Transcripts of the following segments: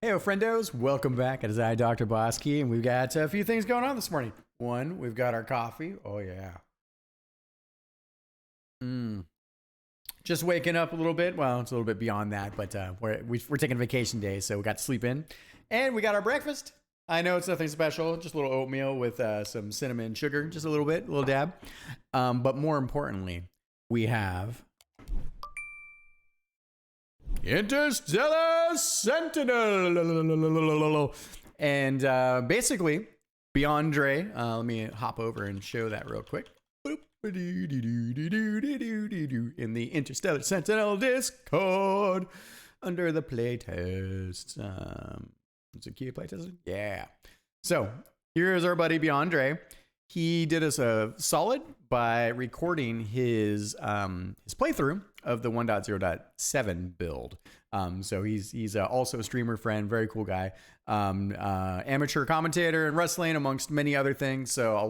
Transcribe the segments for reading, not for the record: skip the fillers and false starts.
Hey, friendos, welcome back. It is I, DrBossKey, and we've got a few things going on this morning. One, we've got our coffee. Oh, yeah. Just waking up a little bit. Well, it's a little bit beyond that, but we're taking a vacation day, so we got to sleep in. And we got our breakfast. I know it's nothing special, just a little oatmeal with some cinnamon sugar, just a little bit, a little dab. But more importantly, we have Interstellar Sentinel. And basically, BeyondDre's. Let me hop over and show that real quick. In the Interstellar Sentinel Discord under the playtests. Is it key playtest? Yeah. So here's our buddy BeyondDre's. He did us a solid by recording his playthrough of the 1.0.7 build. So he's also a streamer friend, very cool guy, amateur commentator in wrestling amongst many other things. So I'll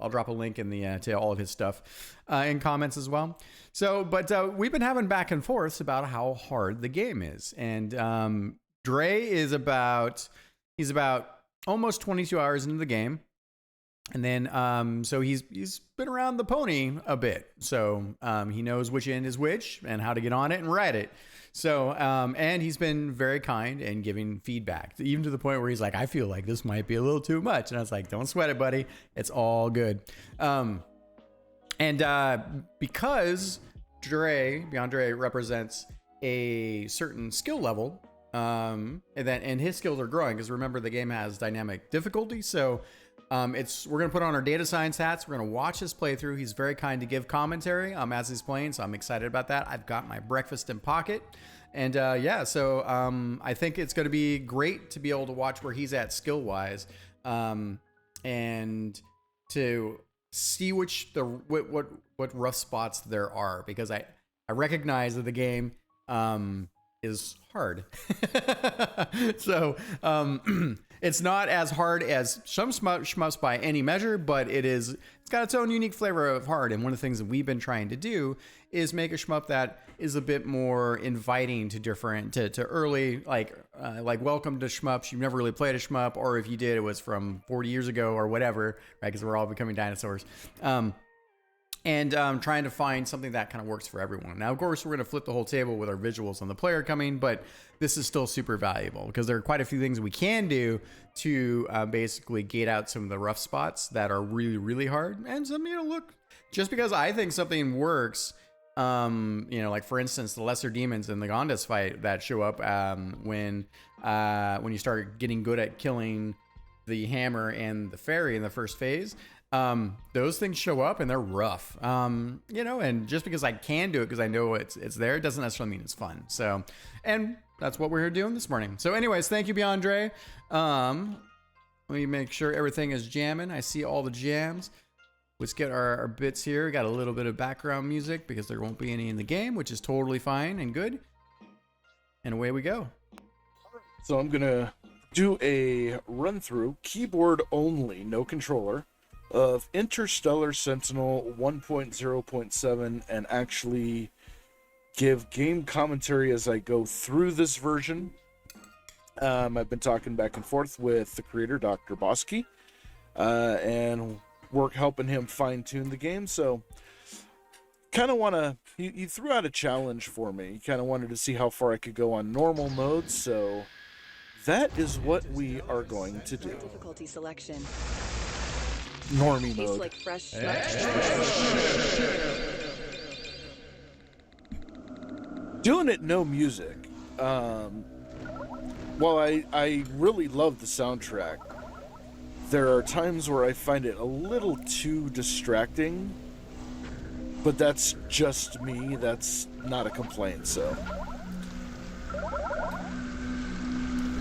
drop a link in the to all of his stuff in comments as well. So, but we've been having back and forths about how hard the game is, and Dre is about almost 22 hours into the game. And then, so he's been around the pony a bit. So, he knows which end is which and how to get on it and ride it. So, and he's been very kind and giving feedback, even to the point where he's like, I feel like this might be a little too much. And I was like, don't sweat it, buddy. It's all good. Because BeyondDre's represents a certain skill level, and his skills are growing, because remember, the game has dynamic difficulty. So, we're going to put on our data science hats. We're going to watch his playthrough. He's very kind to give commentary as he's playing, so I'm excited about that. I've got my breakfast in pocket. And so I think it's going to be great to be able to watch where he's at skill-wise, and to see what rough spots there are, because I recognize that the game is hard. So it's not as hard as some shmups by any measure, but it's got its own unique flavor of hard. And one of the things that we've been trying to do is make a shmup that is a bit more inviting to early, like welcome to shmups. You've never really played a shmup, or if you did, it was from 40 years ago or whatever, right? Because we're all becoming dinosaurs. And trying to find something that kind of works for everyone. Now, of course, we're going to flip the whole table with our visuals on the player coming, but this is still super valuable because there are quite a few things we can do to basically gate out some of the rough spots that are really, really hard. And some, look, just because I think something works, like for instance, the lesser demons in the Gondas fight that show up when you start getting good at killing the hammer and the fairy in the first phase. Those things show up and they're rough, and just because I can do it because I know it's there, doesn't necessarily mean it's fun. So, and that's what we're here doing this morning. So anyways, thank you, BeyondDre's. Let me make sure everything is jamming. I see all the jams. Let's get our bits here. We got a little bit of background music because there won't be any in the game, which is totally fine and good. And away we go. So I'm going to do a run through, keyboard only, no controller, of Interstellar Sentinel 1.0.7 and actually give game commentary as I go through this version. I've been talking back and forth with the creator, DrBossKey, and helping him fine-tune the game. So kind of want to, he threw out a challenge for me. He kind of wanted to see how far I could go on normal mode, so that is what we are going to do. Difficulty selection. Normie mode. Like fresh Doing it no music. While I really love the soundtrack, there are times where I find it a little too distracting, but that's just me. That's not a complaint, so.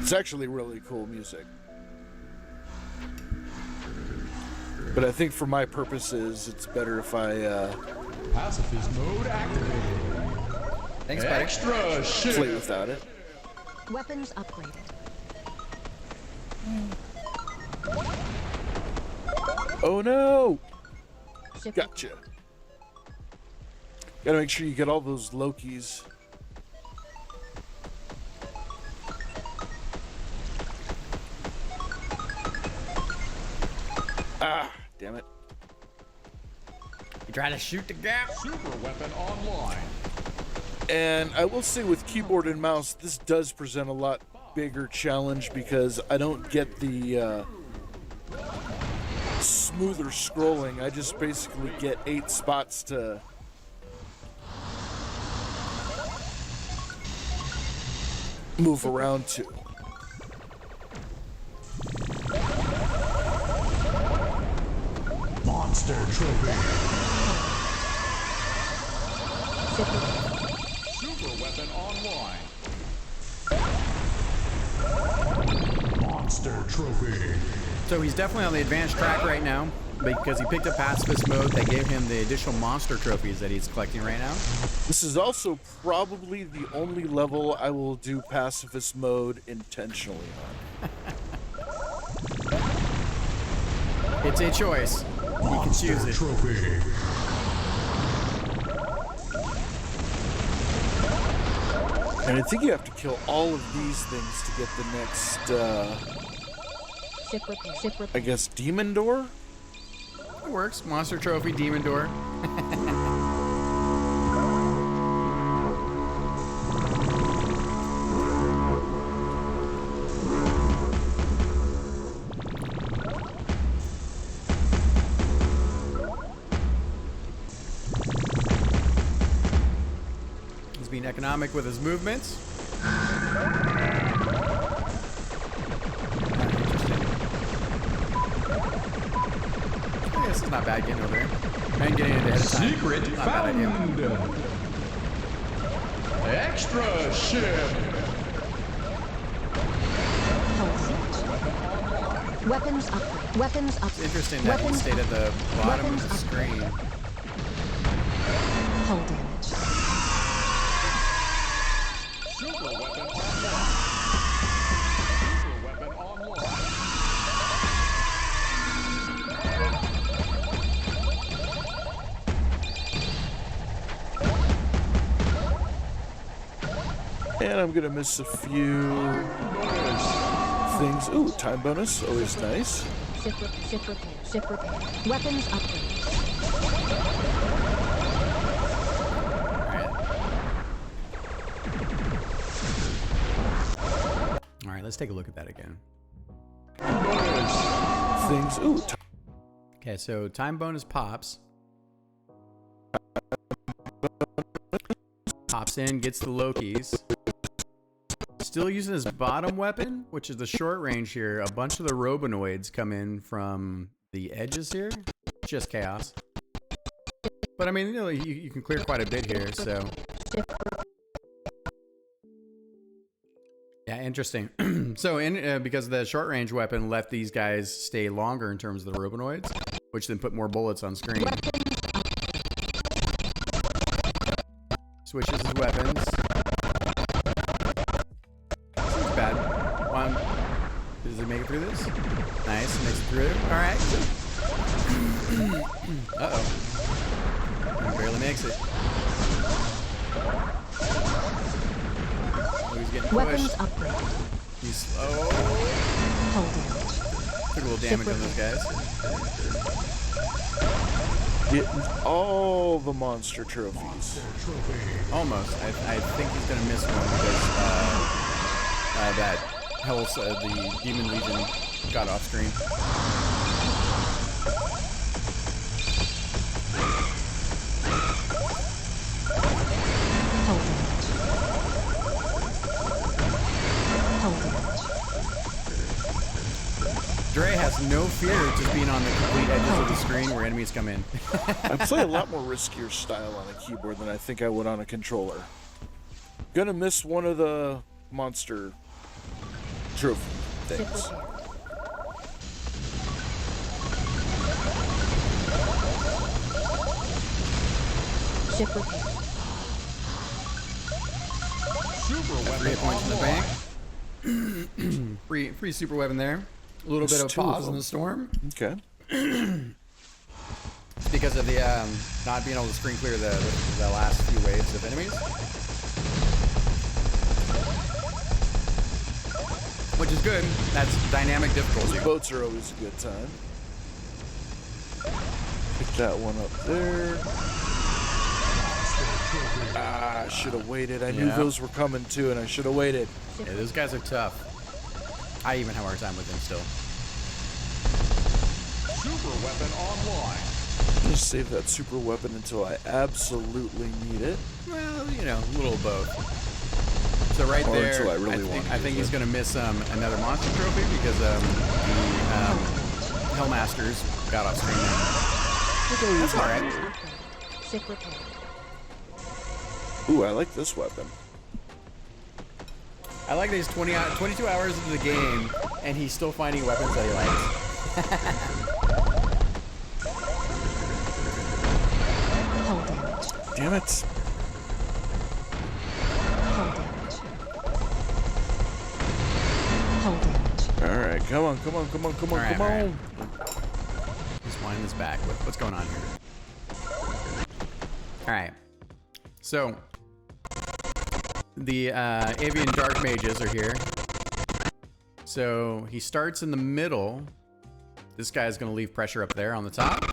It's actually really cool music. But I think for my purposes, it's better if I pacifist mode activated. Thanks, buddy. Extra shit. Play without it. weapons upgraded. Oh no! Ship Gotcha. Gotta make sure you get all those Lokis. Ah, damn it. You try to shoot the gap. Super weapon online. And I will say with keyboard and mouse, this does present a lot bigger challenge because I don't get the smoother scrolling. I just basically get 8 spots to move around to. Monster trophy. Super weapon online. Monster trophy. So he's definitely on the advanced track right now because he picked up pacifist mode. They gave him the additional monster trophies that he's collecting right now. This is also probably the only level I will do pacifist mode intentionally on. It's a choice. You can choose it. Trophy. And I think you have to kill all of these things to get the next, Ship repair. Ship repair. I guess, demon door? It works. Monster trophy, demon door. He's being economic with his movements. This is not bad getting over there. And getting it ahead of time. Secret Not a bad idea. found. Extra ship. Weapons upgrade. Weapons upgrade. It's interesting that he stayed at the bottom of the screen. Hull damage. Super weapon online. Super weapon online. And I'm gonna miss a few things. Ooh, time bonus, always nice. Ship repair. Ship repair. Ship repair. Weapons upgrade. All right, let's take a look at that again. Things. Ooh, Okay, so time bonus pops. Pops in, gets the Lokis. Still using his bottom weapon, which is the short range here. A bunch of the Robonoids come in from the edges here. Just chaos. But I mean, you know, you can clear quite a bit here, so. Yeah, interesting. So, because the short range weapon let these guys stay longer in terms of the Robonoids, which then put more bullets on screen. Switches his weapons. Seems bad. One. Does it make it through this? Nice, makes it through. Alright. Uh-oh. He barely makes it. Oh, he's getting Weapons pushed. upgrade. He's slow. Hull damage. Took a little damage on those guys. getting all the monster trophies. Almost. I think he's gonna miss one because that Hell's the Demon Legion got off screen. Dre has no fear of just being on the complete edges of the screen where enemies come in. I play a lot more riskier style on a keyboard than I think I would on a controller. Gonna miss one of the monster trophy things. Ship repair. Super 3 weapon points in the unlocked. bank. free super weapon there. A little bit of There's 2 of pause in them. the storm Okay. because of the not being able to screen clear the last few waves of enemies, which is good. That's dynamic difficulty. Boats are always a good time. that one up there. Ah, I should have waited. I knew those were coming too, and I should have waited. Yeah, those guys are tough. I even have a hard time with them still. Super weapon online. Just save that super weapon until I absolutely need it. Well, you know, a little of both. So right Or there, until I really want to I think use he's it. going to miss another monster trophy because the Hellmasters got off screen there. That's all right. Ship repair. Ooh, I like this weapon. I like that he's 22 hours into the game, and he's still finding weapons that he likes. Hull damage. Damn it. Hull damage. Hull damage. All right, come on, come on, come on, come on, All right, come all right. on. Just wind this back. What's going on here? All right. So the Avian Dark Mages are here. So he starts in the middle. This guy's going to leave pressure up there on the top.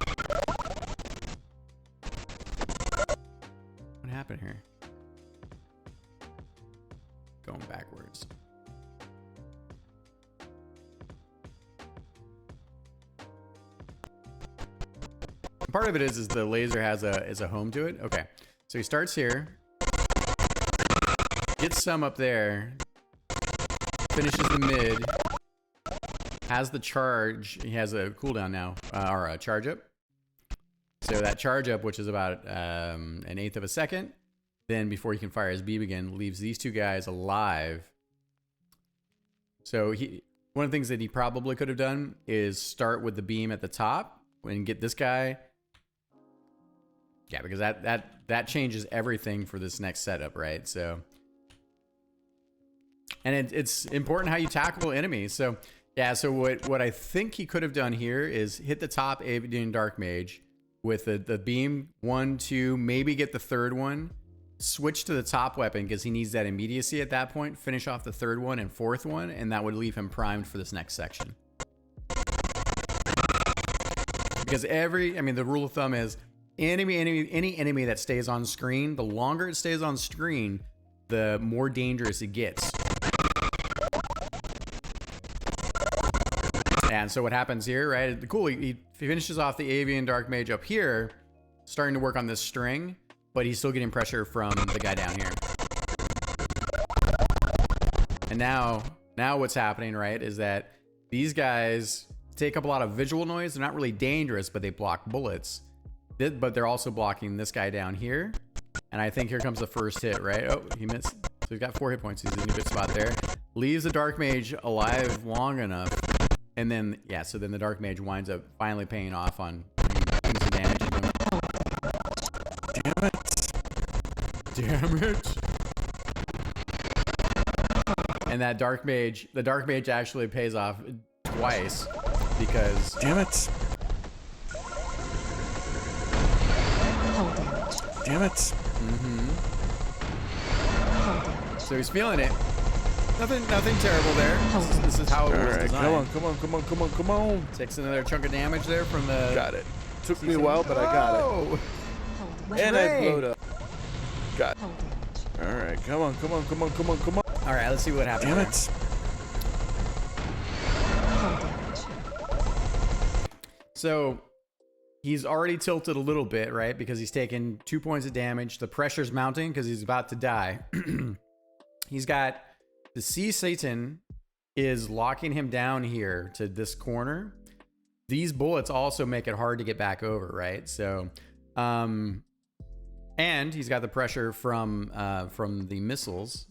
What happened here? Going backwards. Part of it is the laser has a home to it. Okay, so he starts here, gets some up there, finishes the mid, has the charge. He has a cooldown now, or a charge up. So that charge up, which is about an eighth of a second, then before he can fire his beam again, leaves these two guys alive. So one of the things that he probably could have done is start with the beam at the top and get this guy. Yeah, because that changes everything for this next setup, right? So, and it's important how you tackle enemies. So, yeah. So what I think he could have done here is hit the top Avian Dark Mage with the beam 1, 2, maybe get the third one, switch to the top weapon because he needs that immediacy at that point. Finish off the third one and fourth one, and that would leave him primed for this next section. Because the rule of thumb is any enemy that stays on screen, the longer it stays on screen, the more dangerous it gets. And so what happens here, right? Cool, he finishes off the Avian Dark Mage up here, starting to work on this string, but he's still getting pressure from the guy down here. And now what's happening, right, is that these guys take up a lot of visual noise. They're not really dangerous, but they block bullets. But they're also blocking this guy down here. And I think here comes the first hit, right? Oh, he missed. So he's got 4 hit points. He's in a good spot there. Leaves the Dark Mage alive long enough. And then, yeah, so then the Dark Mage winds up finally paying off on doing some damage to him. Damn it. Damn it. And that the Dark Mage actually pays off twice because... Damn it. Hull damage. Damn it. Hull damage. So he's feeling it. Nothing terrible there. This is how it All was right, designed. come on, come on, come on, come on, come on. Takes another chunk of damage there from the... Got it. Took me a while, but I got it. Oh! Hull damage. And I Great. blowed up. Got it. Hull damage. All right, come on, come on, come on, come on, come on. All right, let's see what happens. Damn here. it. Hull damage. So he's already tilted a little bit, right? Because he's taken 2 points of damage. The pressure's mounting because he's about to die. He's got the Sea Satan is locking him down here to this corner. These bullets also make it hard to get back over, right? So, and he's got the pressure from the missiles.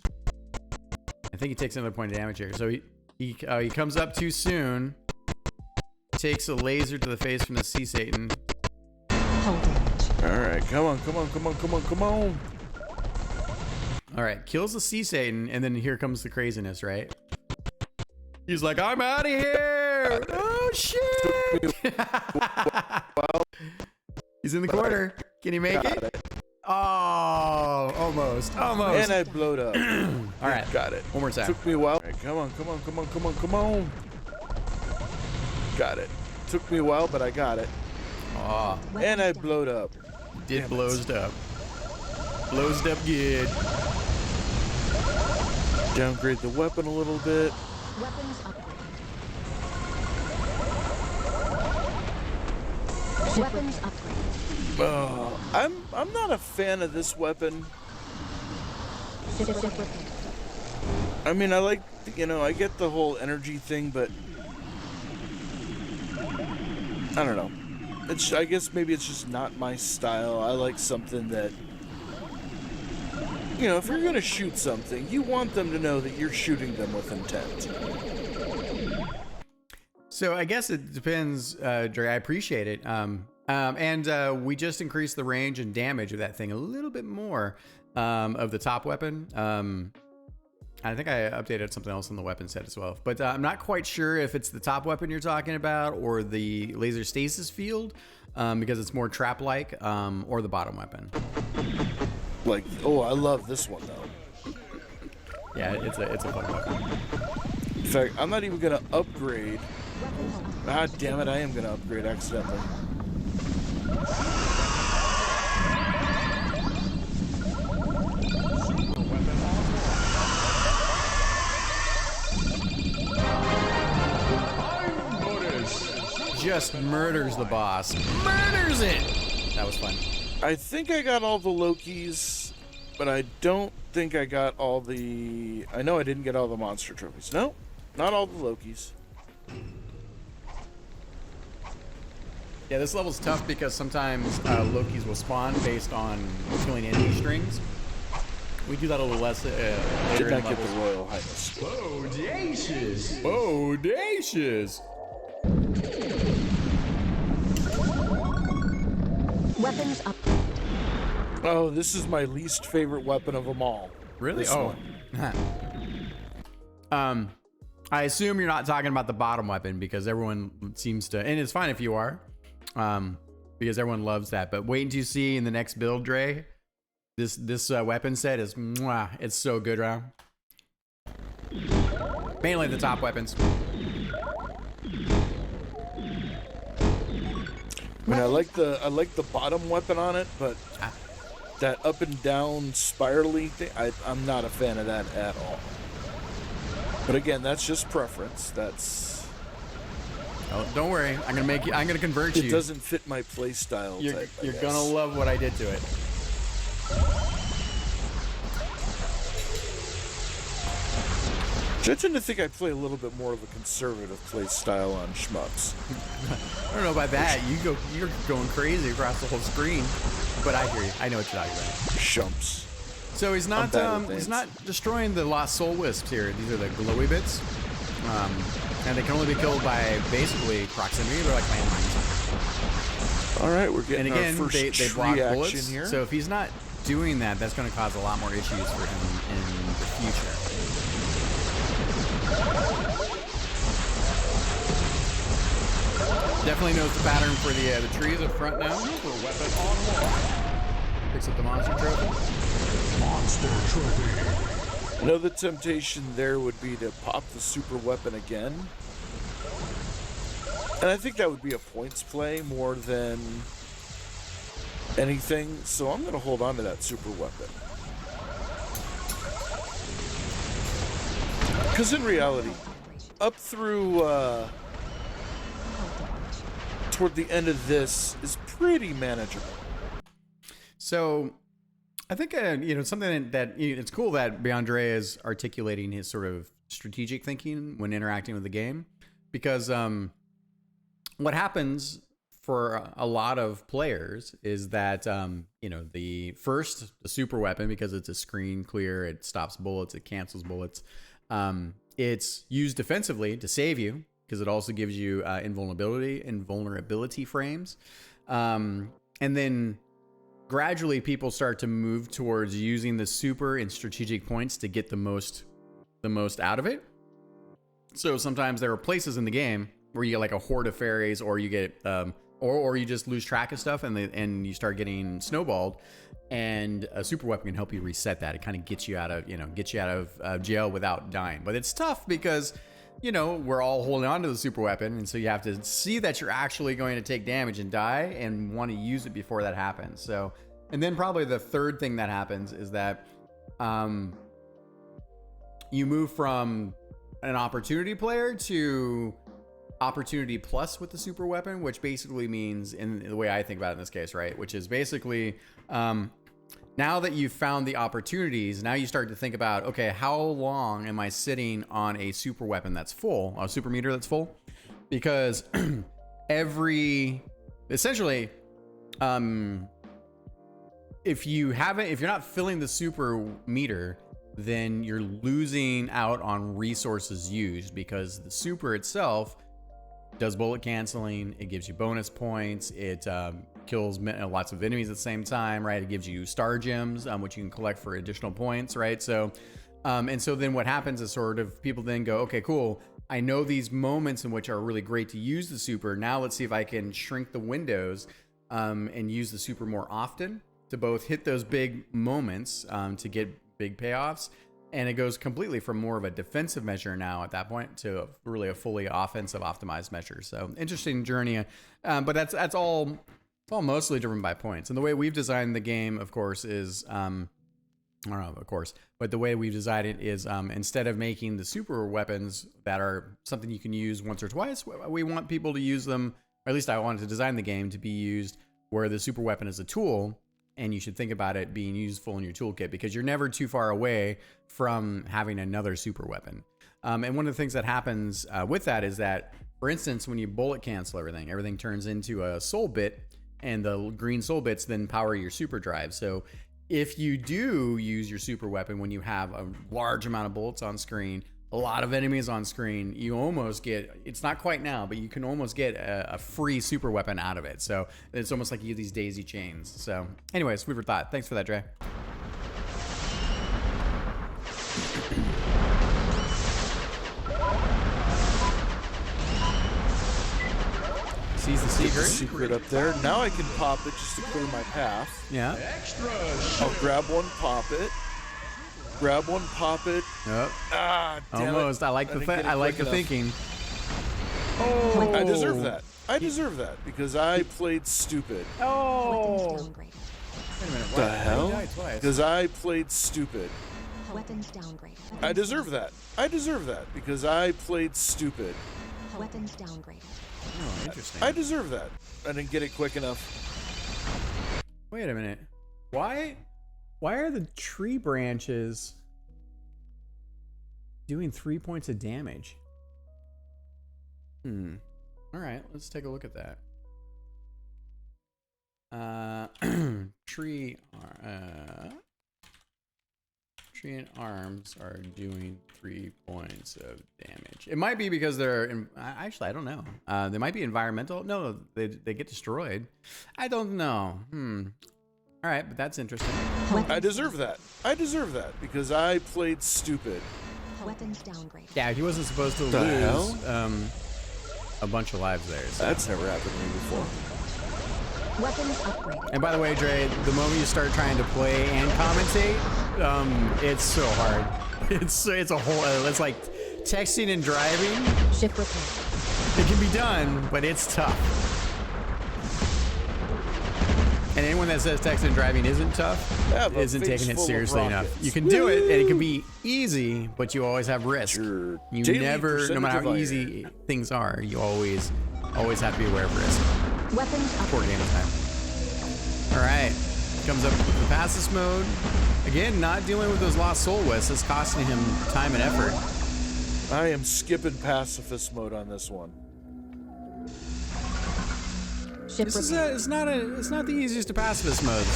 I think he takes another point of damage here. So he comes up too soon. Takes a laser to the face from the Sea Satan. Hull damage. All right, come on, come on, come on, come on, come on. All right, kills the Sea Satan, and then here comes the craziness, right? He's like, I'm out of here! Oh, shit! He's in the corner. Can he make it? Oh, almost. And I blowed up. All right, Got it. one more time. Took me a while. All right, come on, come on, come on, come on, come on. Got it. Took me a while, but I got it. Oh, And I blowed up. did Damn it. blowsed up. Blowsed up good. Downgrade the weapon a little bit. Weapons upgrade. Weapons upgrade. I'm not a fan of this weapon. Ship repair. I mean, I like, I get the whole energy thing, but I don't know. I guess maybe it's just not my style. I like something that, if you're gonna shoot something, you want them to know that you're shooting them with intent. So I guess it depends, Dre. I appreciate it. And we just increased the range and damage of that thing a little bit more of the top weapon. I think I updated something else on the weapon set as well. But I'm not quite sure if it's the top weapon you're talking about or the laser stasis field because it's more trap-like or the bottom weapon. Like, I love this one, though. Yeah, it's a fun weapon. In fact, I'm not even gonna upgrade. Ah, damn it, I am gonna upgrade accidentally. Just murders the boss. Murders it! That was fun. I think I got all the Lokis, but I don't think I got all the... I know I didn't get all the monster trophies. No, not all the Lokis. Yeah, this level's tough because sometimes Lokis will spawn based on killing enemy strings. We do that a little less later Did in not get levels. the Royal Highness. Bodacious. Bodacious! Weapons upgrade. Oh, this is my least favorite weapon of them all. Really? This Oh. one. I assume you're not talking about the bottom weapon because everyone seems to, and it's fine if you are, because everyone loves that. But wait until you see in the next build, Dre. This weapon set is, mwah, it's so good, Round. Mainly the top weapons. I mean, I like the bottom weapon on it, but that up and down spirally thing, I'm not a fan of that at all. But again, that's just preference. Oh, don't worry, I'm gonna convert It you. doesn't fit my play style You're type, I guess. gonna love what I did to it. I tend to think I play a little bit more of a conservative play style on shmups. I don't know about that. You're going crazy across the whole screen. But I hear you. I know what you're talking about. Shumps. So he's not destroying the lost soul wisps here. These are the glowy bits. And they can only be killed by basically proximity. They're like landmines. All right, we're getting And again, our first they block tree action bullets. here. So if he's not doing that, that's going to cause a lot more issues for him in the future. Definitely knows the pattern for the trees up front now. Super weapon online. Picks up the monster trophy. Monster trophy. I know the temptation there would be to pop the super weapon again. And I think that would be a points play more than anything. So I'm going to hold on to that super weapon. Because in reality, up through toward the end of this is pretty manageable. So, I think something that it's cool that BeyondDre is articulating his sort of strategic thinking when interacting with the game, because what happens for a lot of players is that the super weapon, because it's a screen clear, it stops bullets, it cancels bullets. It's used defensively to save you, because it also gives you invulnerability frames. And then gradually people start to move towards using the super in strategic points to get the most out of it. So sometimes there are places in the game where you get like a horde of fairies, or you get or you just lose track of stuff and you start getting snowballed, and a super weapon can help you reset that. It kind of gets you out of jail without dying. But it's tough because you know, we're all holding on to the super weapon, and so you have to see that you're actually going to take damage and die and want to use it before that happens. So, and then probably the third thing that happens is that you move from an opportunity player to opportunity plus with the super weapon, which basically means, in the way I think about it in this case, right, which is basically now that you've found the opportunities, now you start to think about, okay, how long am I sitting on a super weapon that's full, a super meter that's full? Because essentially, if you're not filling the super meter, then you're losing out on resources used, because the super itself does bullet canceling. It gives you bonus points. It kills lots of enemies at the same time, right? It gives you star gems, which you can collect for additional points, right? So, and so then what happens is sort of people then go, okay, cool. I know these moments in which are really great to use the super. Now let's see if I can shrink the windows and use the super more often to both hit those big moments to get big payoffs. And it goes completely from more of a defensive measure now at that point to really a fully offensive optimized measure. So interesting journey. But that's all mostly driven by points. And the way we've designed the game, of course, is, I don't know, of course, but the way we've designed it is instead of making the super weapons that are something you can use once or twice, we want people to use them, or at least I wanted to design the game to be used where the super weapon is a tool. And you should think about it being useful in your toolkit, because you're never too far away from having another super weapon. And one of the things that happens with that is that, for instance, when you bullet cancel everything turns into a soul bit, and the green soul bits then power your super drive. So if you do use your super weapon when you have a large amount of bullets on screen, a lot of enemies on screen, you almost get, it's not quite now, but you can almost get a free super weapon out of it. So it's almost like you use these daisy chains. So anyways, food for thought. Thanks for that, Dre. Sees the secret Up there. Now I can pop it just to clear my path. Yeah. Extra. I'll grab one, pop it. Grab one, pop it. Yep. Ah, damn almost. it. I like the thinking. Oh, I deserve that. I deserve that because I played stupid. Oh. Weapons downgraded. Wait a minute. The Why hell? did you die twice? Because I played stupid. Weapons downgraded. I deserve that. I deserve that because I played stupid. Weapons downgraded. Oh, interesting. I deserve that. I didn't get it quick enough. Wait a minute. Why are the tree branches doing 3 points of damage? All right, let's take a look at that. Tree and arms are doing 3 points of damage. It might be because they're actually, I don't know. They might be environmental. No, they get destroyed. I don't know. All right, but that's interesting. I deserve that. I deserve that because I played stupid. Weapons downgraded. Yeah, he wasn't supposed to The lose hell? a bunch of lives there. So. That's never happened to me before. Weapons upgraded. And by the way, Dre, the moment you start trying to play and commentate, it's so hard. It's a whole. It's like texting and driving. Ship repair. It can be done, but it's tough. And anyone that says texting and driving isn't tough isn't taking it seriously enough. You can do it, and it can be easy, but you always have risk. Your You daily never, no matter percentage how of easy things are, you always have to be aware of risk. Weapons Poor upgraded. game time. All right, comes up with the fastest mode. Again, not dealing with those lost soul wisps. It's costing him time and effort. I am skipping pacifist mode on this one. Ship repair. It's not the easiest of pacifist modes.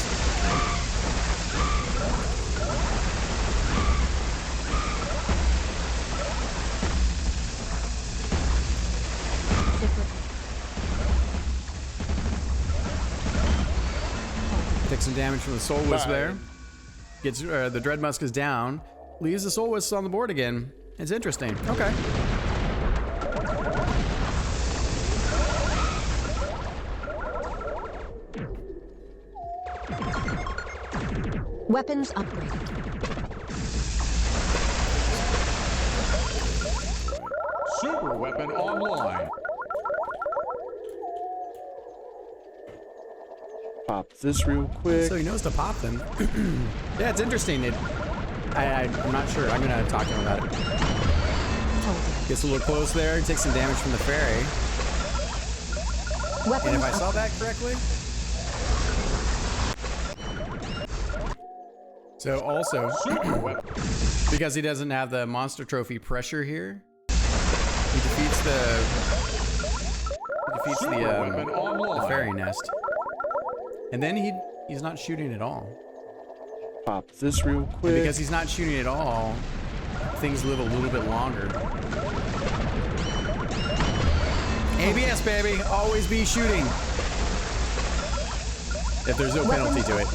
Ship repair. Take some damage from the soul wisp Bye. there. Gets the dread musk is down. Leaves the soul wisps on the board again. It's interesting. Okay. Weapons upgraded. Super weapon online. Pop this real quick. So he knows to pop them. Yeah, it's interesting. I'm not sure. I'm gonna talk to him about it. Gets a little close there. Takes some damage from the fairy. Weapons And if I saw that correctly. So also, because he doesn't have the monster trophy pressure here, he defeats the fairy nest. And then he's not shooting at all. Pop this real quick. And because he's not shooting at all, things live a little bit longer. ABS, baby. Always be shooting. If there's no penalty to it.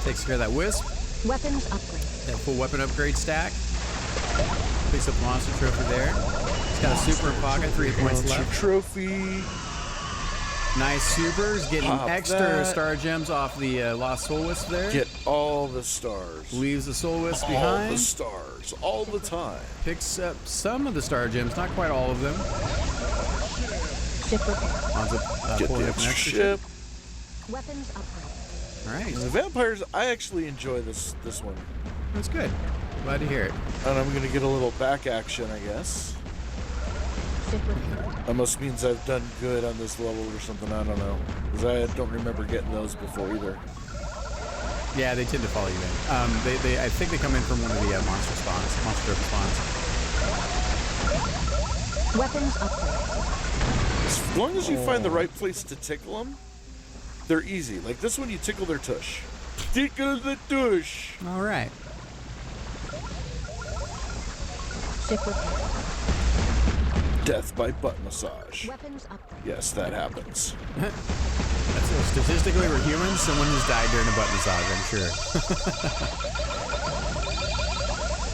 Takes care of that wisp. Weapons upgrade. That full weapon upgrade stack. Picks up the monster trophy there. He's got a super in pocket, 3 points Monster left. trophy. Nice supers. Getting Pop extra that. star gems off the lost soul wisp there. Get all the stars. Leaves the soul wisp all behind. the stars. All the time. Picks up some of the star gems, not quite all of them. Ship repair. Ends up Get pulling the up an extra extra ship. Weapons upgrade. All right, The vampires, I actually enjoy this one. that's good. Glad to hear it. And I'm gonna get a little back action, I guess. Ship repair. That must means I've done good on this level or something, I don't know. Because I don't remember getting those before either. Yeah, they tend to follow you in. I think they come in from one of the monster spawns, monster trophy spawns. Weapons upgrade. As long as you find the right place to tickle them, they're easy. Like this one, you tickle their tush. Tickle the tush. All right. Ship repair. Death by butt massage. Weapons upgrade. Yes, that happens. Statistically, we're humans. Someone who's died during a butt massage, I'm sure.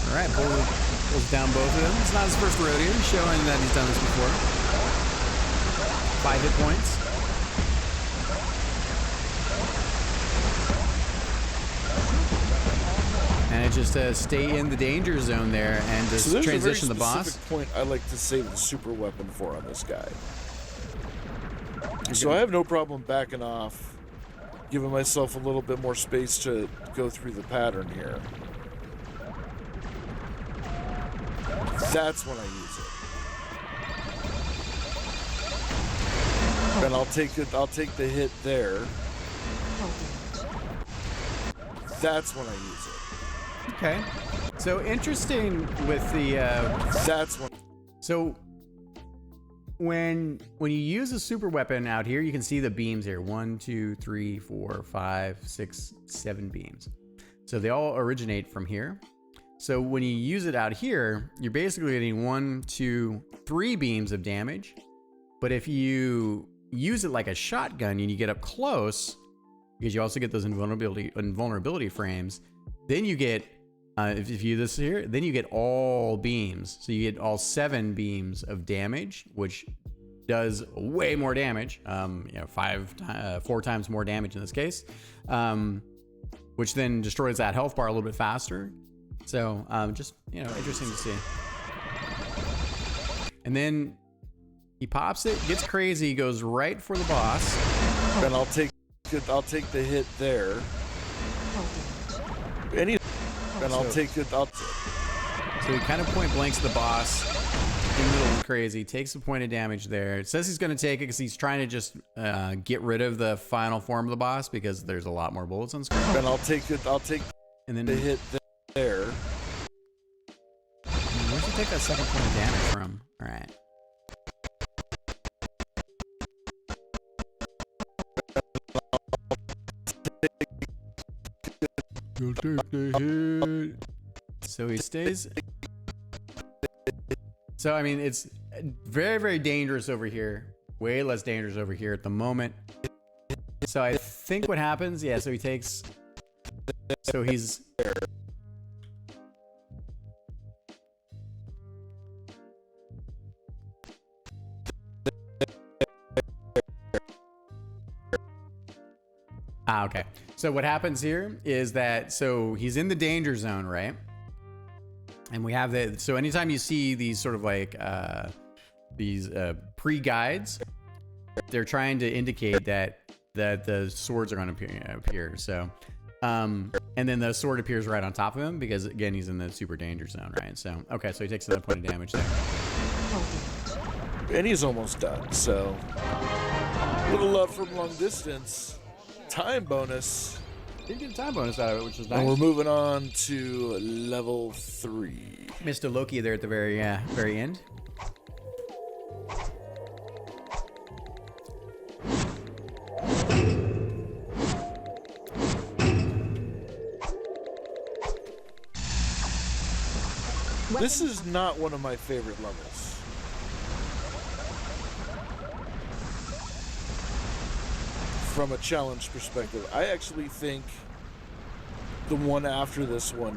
All right, pulls down both of them. It's not his first rodeo, showing that he's done this before. 5 hit points. And it just stay in the danger zone there and just So there's transition a the very boss. specific point I like to save the super weapon for on this guy. So I have no problem backing off, giving myself a little bit more space to go through the pattern here. That's when I use it. And I'll take the hit there. That's when I use it. Okay. So interesting with the. That's when. So when you use a super weapon out here, you can see the beams here. 1, 2, 3, 4, 5, 6, 7 beams. So they all originate from here. So when you use it out here, you're basically getting 1, 2, 3 beams of damage. But if you use it like a shotgun and you get up close, because you also get those invulnerability frames, then you get, if you do this here, then you get all beams. So you get all 7 beams of damage, which does way more damage. 4 times more damage in this case, which then destroys that health bar a little bit faster. So just, interesting to see. And then he pops it, gets crazy, goes right for the boss. And I'll take the hit there. I'll take it. So he kind of point blanks the boss in the middle of crazy, takes a point of damage there. It says he's going to take it because he's trying to just get rid of the final form of the boss because there's a lot more bullets on screen. And I'll take And then the hit there. Where'd you take that second point of damage from? All right. You'll take the hit. So he stays. So, I mean, it's very, very dangerous over here. Way less dangerous over here at the moment. So I think what happens, yeah, so he takes... So he's... Okay. So what happens here is that, so he's in the danger zone, right? And we have the, so anytime you see these sort of like these pre-guides, they're trying to indicate that the swords are going to appear. So, and then the sword appears right on top of him because again he's in the super danger zone, right? So, okay, so he takes another point of damage there. And he's almost done. So, little love from long distance, time bonus. Did get a time bonus out of it, which was nice. And we're moving on to level 3. Mr. Loki there at the very end. This is not one of my favorite levels. From a challenge perspective, I actually think the one after this one,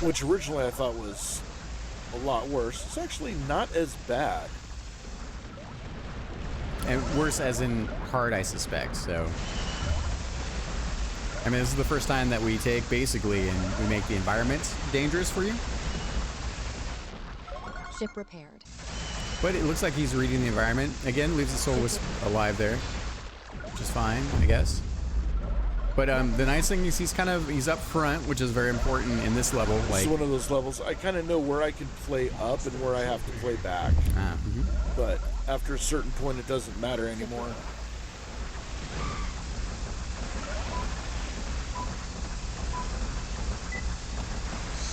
which originally I thought was a lot worse, it's actually not as bad. And worse as in hard, I suspect, so. I mean, this is the first time that we take, basically, and we make the environment dangerous for you. Ship repaired. But it looks like he's reading the environment. Again, leaves the soul wisp alive there, which is fine, I guess. But the nice thing is he's up front, which is very important in this level. This is one of those levels, I kind of know where I can play up and where I have to play back. But after a certain point, it doesn't matter anymore.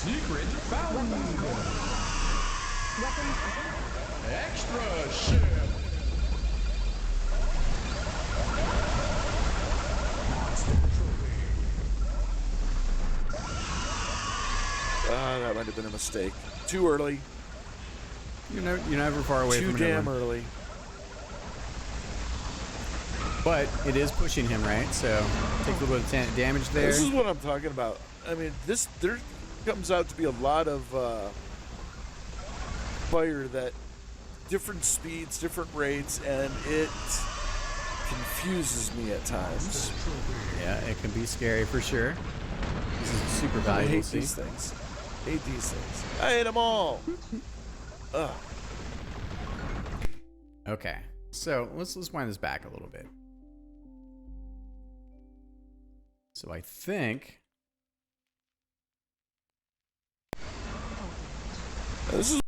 Secret found. Weapons Extra ship. That might have been a mistake. Too early. You're never far away Too from damn everyone. early. But it is pushing him, right? So take a little bit of damage there. This is what I'm talking about. I mean, there comes out to be a lot of fire that different speeds, different rates, and it confuses me at times. Yeah, it can be scary for sure. This is super I valuable. hate these things. Hate these things. I hate them all. Ugh. Okay, so let's wind this back a little bit. So I think This is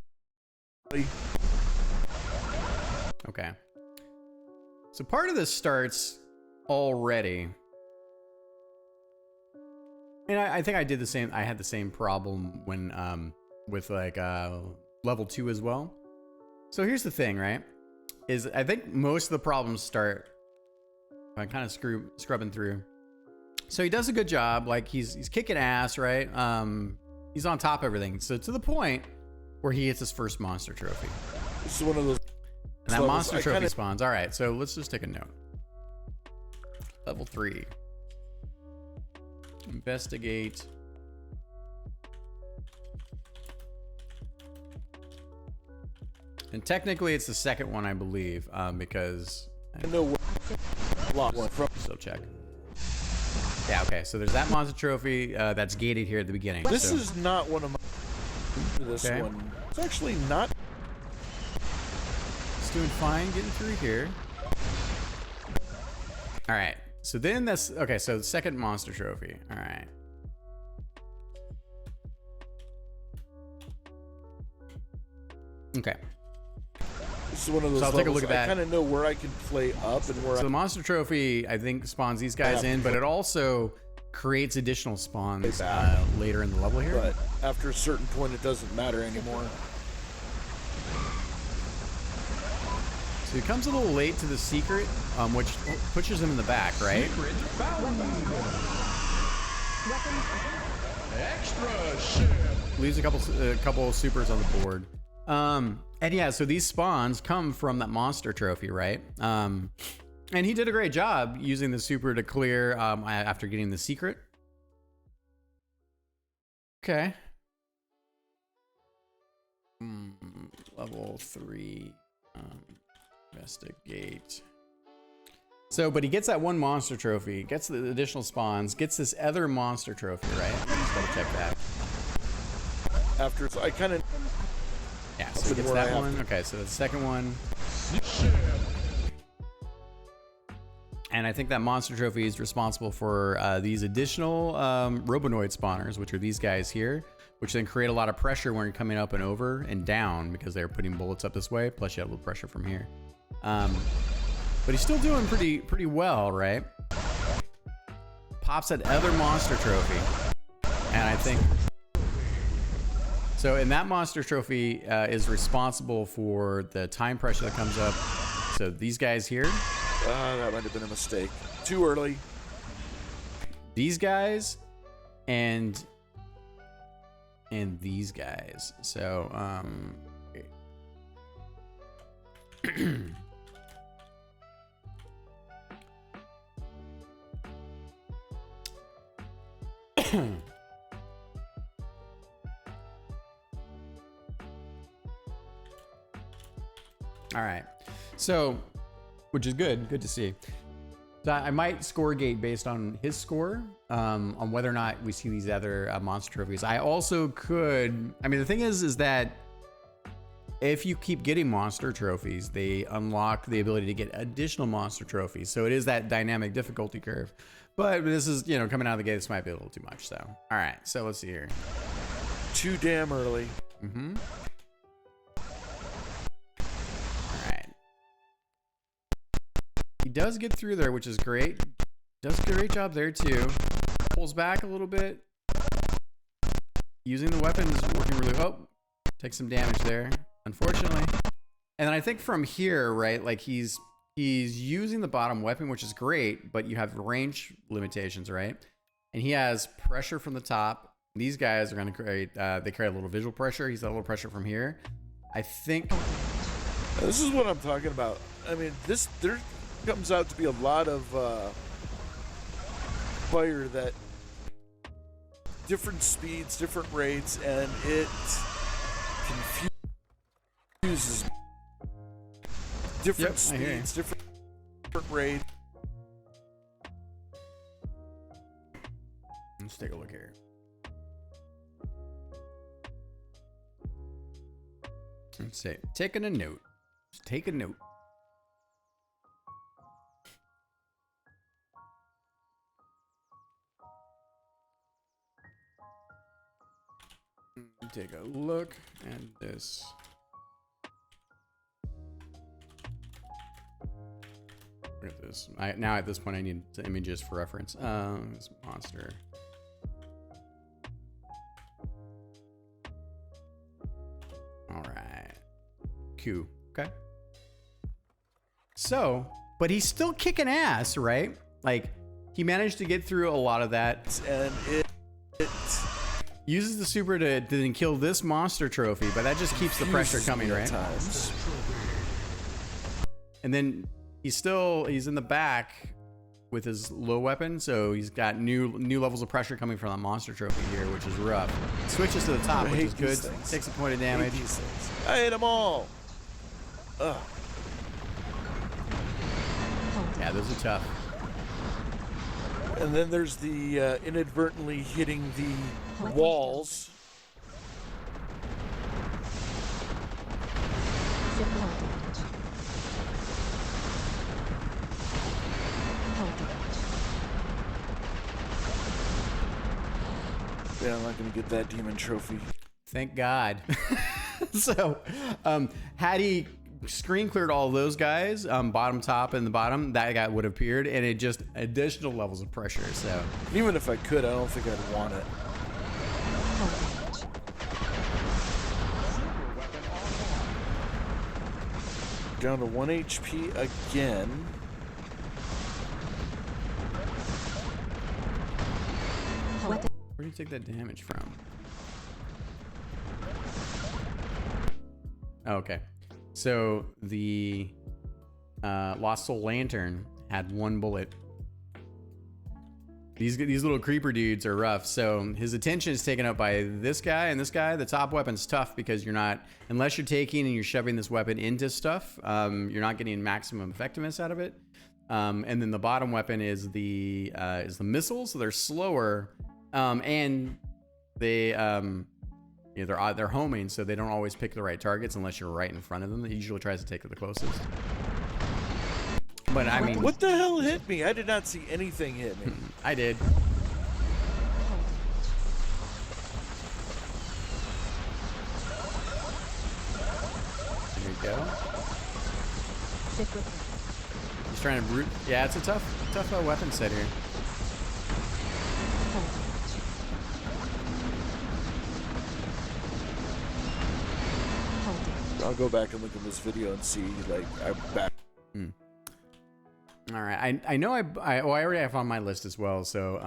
okay. So part of this starts already. And I think I did the same. I had the same problem when with like level 2 as well. So here's the thing, right? Is I think most of the problems start by kind of scrubbing through. So he does a good job. Like he's kicking ass, right? He's on top of everything. So to the point where he gets his first monster trophy. This is one of those. And that monster trophy spawns. All right, so let's just take a note. Level 3. Investigate. And technically it's the second one, I believe, because I know a lot more from. still check. Yeah, okay, so there's that monster trophy that's gated here at the beginning. This so. is not one of my. This Okay. one. It's actually not. It's doing fine getting through here. All right, so then that's okay. So the second monster trophy. All right. Okay. This is one of those. So I'll take a look at that. I kind of know where I can play up and where. So the monster trophy, I think, spawns these guys in, but it also creates additional spawns later in the level here. But after a certain point, it doesn't matter anymore. So he comes a little late to the secret, which pushes him in the back, right? Secret found. Weapons Extra ship. Leaves a couple supers on the board. And yeah, so these spawns come from that monster trophy, right? And he did a great job using the super to clear after getting the secret. Okay. Level 3. Investigate. So, but he gets that one monster trophy, gets the additional spawns, gets this other monster trophy, right? Let's double check that. after. So I kind of Yeah, so he gets where I that have one. to- Okay, so the second one. Ship. And I think that monster trophy is responsible for these additional Robonoid spawners, which are these guys here, which then create a lot of pressure when you're coming up and over and down because they're putting bullets up this way. Plus you have a little pressure from here. But he's still doing pretty well, right? Pops that other monster trophy. And I think... So, and that monster trophy is responsible for the time pressure that comes up. So these guys here... that might have been a mistake. Too early. These guys and these guys. So all right. So, which is good to see. So I might score gate based on his score, on whether or not we see these other monster trophies. I also could, I mean, the thing is that if you keep getting monster trophies, they unlock the ability to get additional monster trophies. So it is that dynamic difficulty curve. But this is, you know, coming out of the gate, this might be a little too much. So, all right, so let's see here. Too damn early. Mm-hmm. He does get through there, which is great. Does a great job there too. Pulls back a little bit. Using the weapons, working really well. Takes some damage there, unfortunately. And then I think from here, right, like he's using the bottom weapon, which is great, but you have range limitations, right? And he has pressure from the top. These guys are going to create, they create a little visual pressure. He's got a little pressure from here. I think... This is what I'm talking about. I mean, there comes out to be a lot of fire that different speeds, different rates, and it confuses different speeds, different rates. Let's take a look here. Let's see. Taking a note. Just take a note. Take a look at this. Look at this. Now at this point, I need the images for reference. This monster. All right. Q. Okay. So, but he's still kicking ass, right? Like, he managed to get through a lot of that. And it uses the super to then kill this monster trophy, but that just keeps the pressure coming, right? Times. And then he's in the back with his low weapon, so he's got new levels of pressure coming from that monster trophy here, which is rough. Switches to the top, which is good. Takes a point of damage. I hate them all. Ugh. Yeah, those are tough. And then there's the inadvertently hitting the walls. Ship hull damage. Hull damage. Yeah, I'm not gonna get that demon trophy. Thank God. So, had he screen cleared all those guys, bottom, top, and the bottom, that guy would have appeared, and it just additional levels of pressure. So, Even if I could, I don't think I'd want it. Hull damage. Down to 1 HP again. Weapon. where do you take that damage from? Oh, okay. So the Lost Soul Lantern had one bullet. These little creeper dudes are rough. So his attention is taken up by this guy and this guy. The top weapon's tough because you're not, unless you're taking and you're shoving this weapon into stuff, you're not getting maximum effectiveness out of it. And then the bottom weapon is the missiles. So they're slower, and they, You know, they're homing, so they don't always pick the right targets unless you're right in front of them. It usually tries to take the closest. But I mean, What the hell hit me? I did not see anything hit me. I did. There we go. Ship repair. He's trying to brute. Yeah, it's a tough weapon set here. Hull damage. Hull damage. I'll go back and look at this video and see, like, I'm back. All right, I know I already have on my list as well. So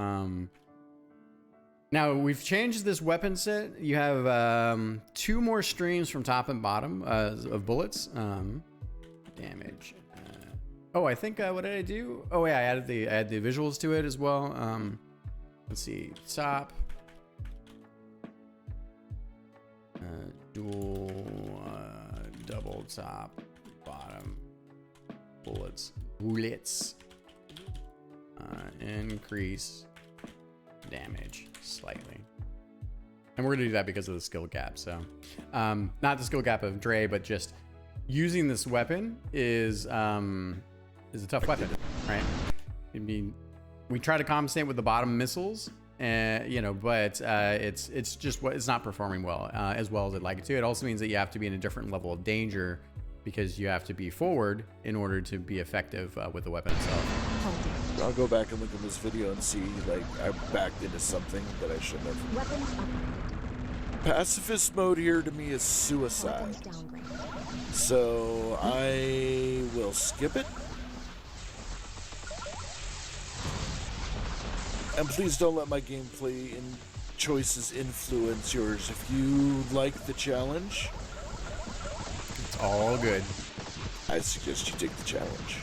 now we've changed this weapon set. You have 2 more streams from top and bottom of bullets. Damage. Oh, I think what did I do? Oh yeah, I added the visuals to it as well. Let's see, top, dual, double top, bottom, bullets. Increase damage slightly, and we're gonna do that because of the skill gap. So not the skill gap of Dre, but just using this weapon is a tough weapon, right? I mean, we try to compensate with the bottom missiles, you know, but it's not performing well as I'd like it to. It also means that you have to be in a different level of danger because you have to be forward in order to be effective with the weapon itself. Hull damage. I'll go back and look at this video and see, like, I backed into something that I shouldn't have. Weapons upgraded. Pacifist mode here to me is suicide. Weapons downgraded. So I will skip it. And please don't let my gameplay and choices influence yours. If you like the challenge, It's all good. I suggest you take the challenge.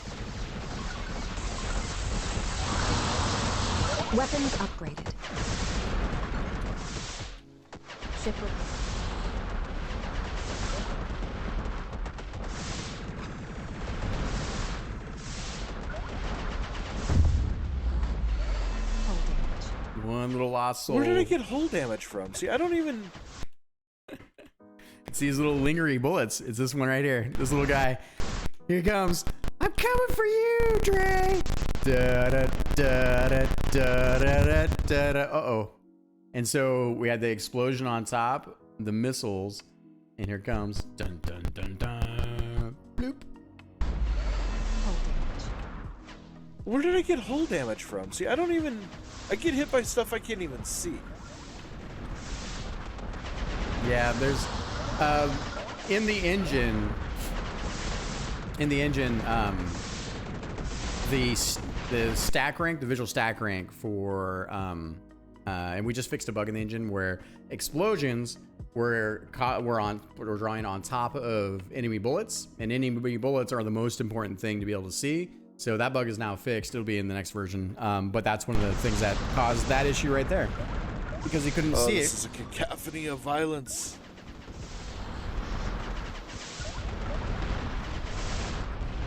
Weapons upgraded. Ship repair. Hull damage. One little lost soul. Where did I get hull damage from? See, I don't even... It's these little lingery bullets. It's this one right here. This little guy. Here he comes. I'm coming for you, Dre. Da da da da da da da da. Uh-oh. And so we had the explosion on top, the missiles, and here comes. Dun dun dun dun. Bloop. Hull damage. Where did I get hull damage from? See, I don't even... I get hit by stuff I can't even see. Yeah, there's in the engine, the stack rank, the visual stack rank for and we just fixed a bug in the engine where explosions were drawing on top of enemy bullets, and enemy bullets are the most important thing to be able to see. So that bug is now fixed. It'll be in the next version. But that's one of the things that caused that issue right there, because he couldn't see This it. is a cacophony of violence.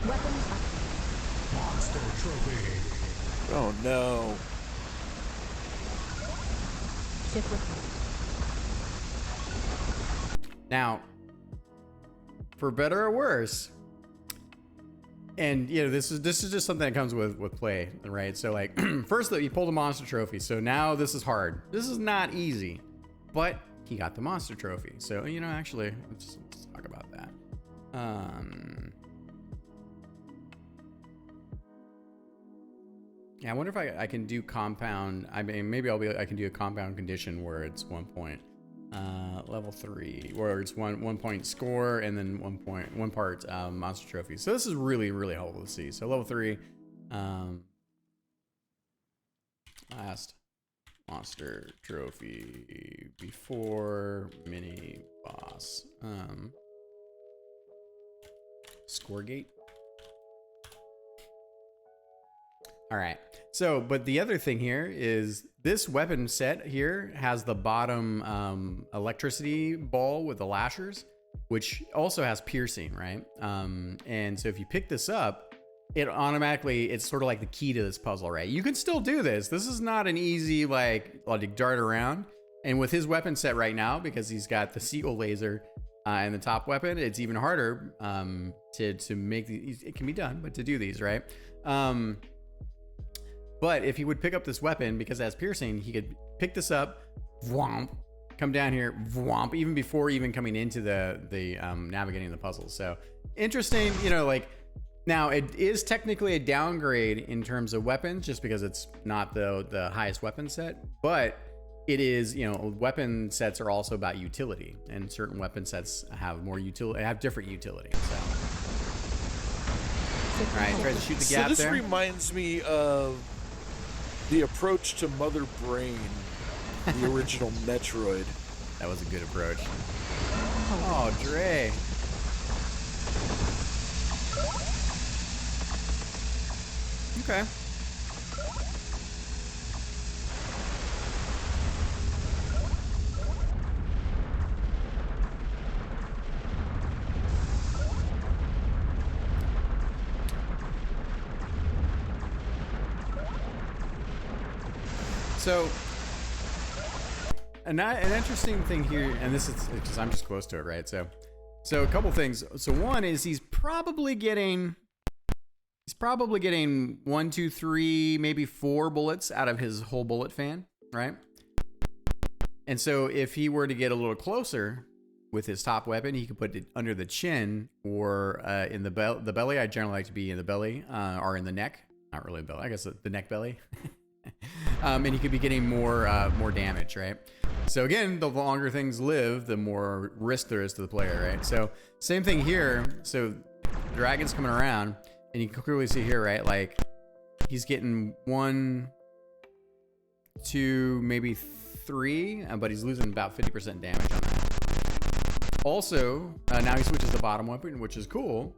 Weapons upgraded. Monster trophy. Oh no. Ship repair. Now, for better or worse, and you know, this is just something that comes with play, right? So like, first that you pulled a monster trophy, so now this is hard. This is not easy, but he got the monster trophy. So you know, actually, let's talk about that. Yeah, I wonder if I can do compound. I mean, maybe I can do a compound condition where it's 1 point, level 3, where it's one point score and then 1 part monster trophy. So this is really helpful to see. So level 3, last monster trophy before mini boss, score gate. All right. So, but the other thing here is this weapon set here has the bottom electricity ball with the lashers, which also has piercing, right? And so if you pick this up, it automatically, it's sort of like the key to this puzzle, right? You can still do this. This is not an easy, like dart around. And with his weapon set right now, because he's got the Seagull laser and the top weapon, it's even harder to make these. It can be done, but to do these, right? But if he would pick up this weapon, because it has piercing, he could pick this up, whomp, come down here, whomp, even before even coming into the navigating the puzzles. So interesting, you know, like now it is technically a downgrade in terms of weapons, just because it's not the highest weapon set, but it is, you know, weapon sets are also about utility, and certain weapon sets have more utility, have different utility. So, all right, try to shoot the gap So this there. reminds me of the approach to Mother Brain, the original Metroid. That was a good approach. Oh, Dre. Okay. So, an interesting thing here, and this is because I'm just close to it, right? So a couple things. So one is he's probably getting 1, 2, 3, maybe 4 bullets out of his whole bullet fan, right? And so if he were to get a little closer with his top weapon, he could put it under the chin or in the belly. I generally like to be in the belly or in the neck. Not really belly. I guess the neck belly. And he could be getting more damage, right? So again, the longer things live, the more risk there is to the player, right? So same thing here. So dragon's coming around, and you can clearly see here, right? Like he's getting 1, 2, maybe 3, but he's losing about 50% damage on that. Also, now he switches the bottom weapon, which is cool.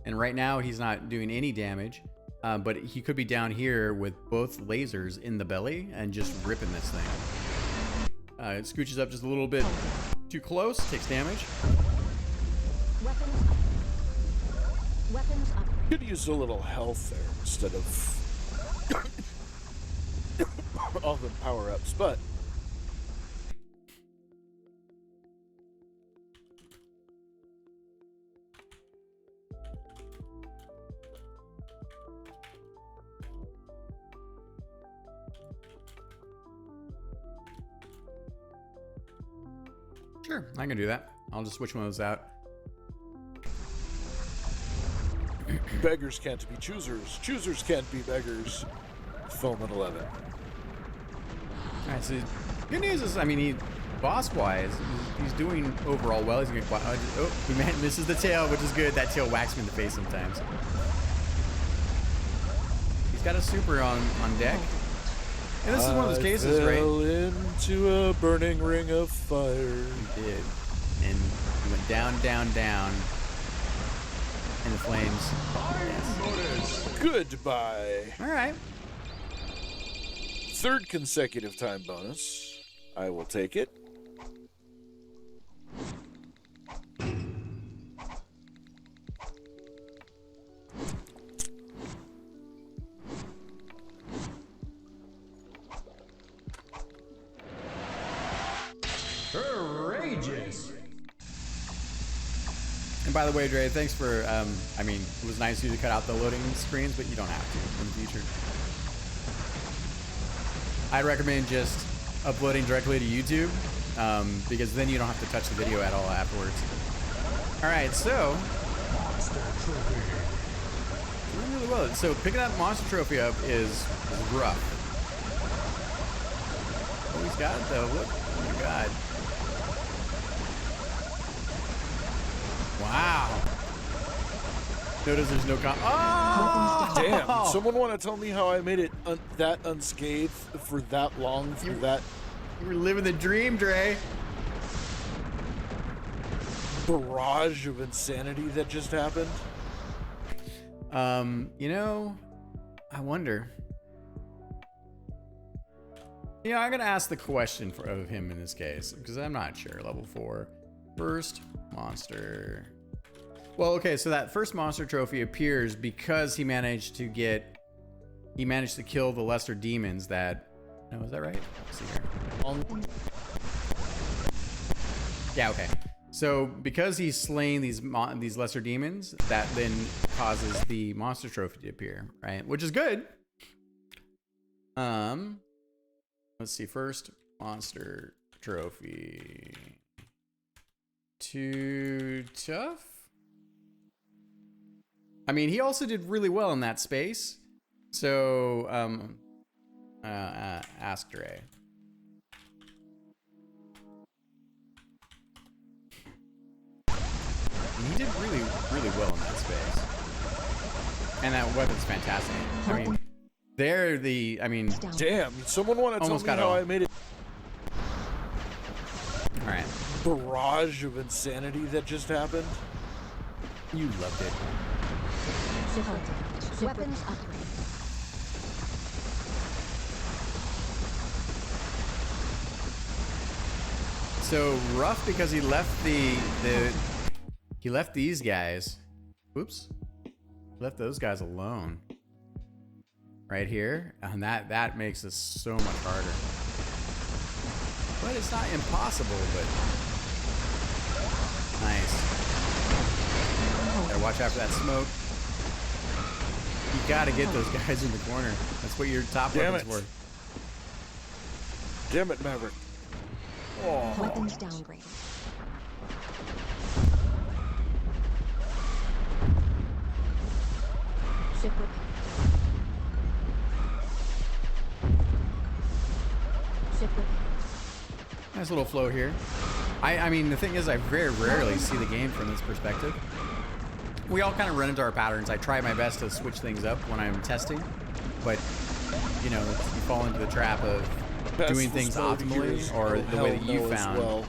And right now he's not doing any damage, but he could be down here with both lasers in the belly and just ripping this thing. It scooches up just a little bit too close, takes damage. Weapons up. Could use a little health there instead of all the power-ups, but Sure, I can do that. I'll just switch one of those out. beggars can't be choosers. Choosers can't be beggars. Foam at 11. All right, so good news is, I mean, boss-wise, he's doing overall well. He's gonna, oh, he misses the tail, which is good. That tail whacks him in the face sometimes. He's got a super on deck. And this is one of those cases, right? Fell into a burning ring of fire. He did. And he went down, down, down in the flames. Yes. Goodbye. All right. Third consecutive time bonus. I will take it. Courageous. And by the way, Dre, thanks for, I mean, it was nice of you to cut out the loading screens, but you don't have to in the future. I'd recommend just uploading directly to YouTube, because then you don't have to touch the video at all afterwards. All right, so Monster trophy. doing really well. So picking that monster trophy up is rough. Oh, he's got it though. Look, oh my god. Wow. Notice there's no oh! Damn. Someone want to tell me how I made it that unscathed for that long through that You were living the dream, Dre. barrage of insanity that just happened? You know, I wonder. You know, I'm gonna ask the question of him in this case because I'm not sure. Level 4, first monster. Well, okay, so that first monster trophy appears because he managed to kill the lesser demons that. No, is that right? Let's see here. Yeah, okay. So because he's slain these lesser demons, that then causes the monster trophy to appear, right? Which is good. Let's see. First monster trophy. Too tough? I mean, he also did really well in that space. So, ask Dre. He did really, really well in that space. And that weapon's fantastic. I mean, damn, someone want to tell me how I made it? All right. Barrage of insanity that just happened. You loved it. Weapons upgrade. So rough because he left he left these guys. Oops. Left those guys alone. Right here. And that makes this so much harder. But it's not impossible, but nice. Gotta watch out for that smoke. You gotta get those guys in the corner. That's what your top weapon's for. Damn it, Maverick. Oh. Weapons downgraded. Ship repair. Ship repair. Nice little flow here. I mean, the thing is, I very rarely see the game from this perspective. We all kind of run into our patterns. I try my best to switch things up when I'm testing, but you know, you fall into the trap of doing things optimally or the way that you found. Well.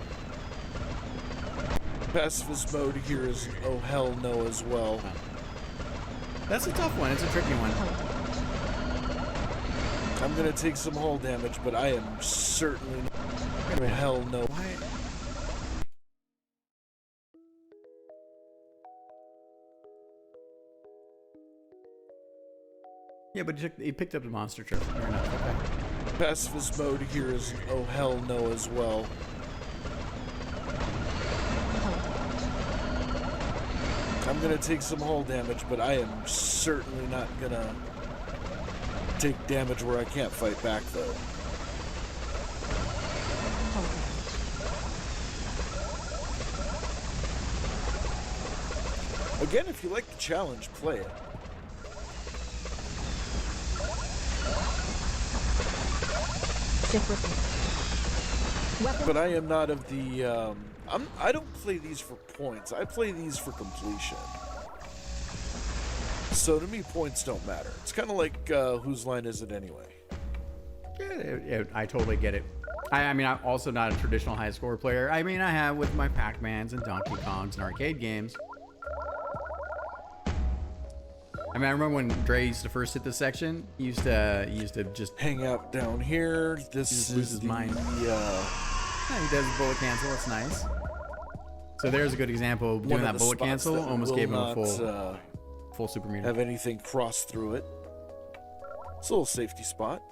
Pacifist mode here is oh hell no as well. That's a tough one. It's a tricky one. I'm gonna take some hull damage, but I am certainly not. Oh hell no. Why? Yeah, but he picked up the monster trophy. Fair enough. Okay. Pacifist mode here is oh hell no as well. I'm gonna take some hull damage, but I am certainly not gonna take damage where I can't fight back though. Again, if you like the challenge, play it. But I am not of the I don't play these for points. I play these for completion. So to me, points don't matter. It's kind of like whose line is it anyway? Yeah, I totally get it. I mean, I'm also not a traditional high score player. I mean, I have with my Pac-Mans and Donkey Kongs and arcade games. I mean, I remember when Dre used to first hit this section. He used to just hang out down here. This is lose his mind. Yeah, he does bullet cancel. It's nice. So there's a good example of doing that bullet cancel. Almost gave him a full super mutant. Have anything cross through it? It's a little safety spot.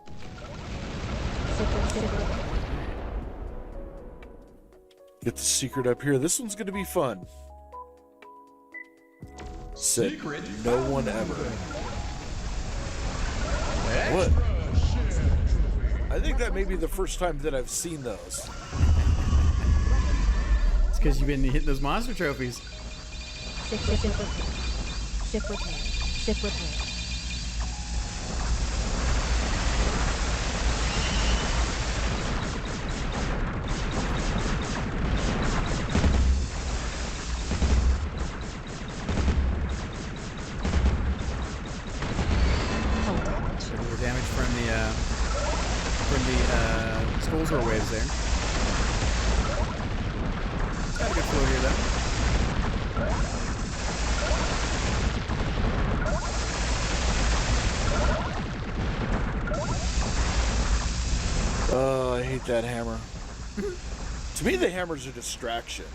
Get the secret up here. This one's gonna be fun. Secret. No one ever. What? I think that may be the first time that I've seen those. It's because you've been hitting those monster trophies. Ship repair. Ship repair. Ship repair. Skulls or waves there. Got a good flow here though. Oh, I hate that hammer. To me, the hammer's a distraction.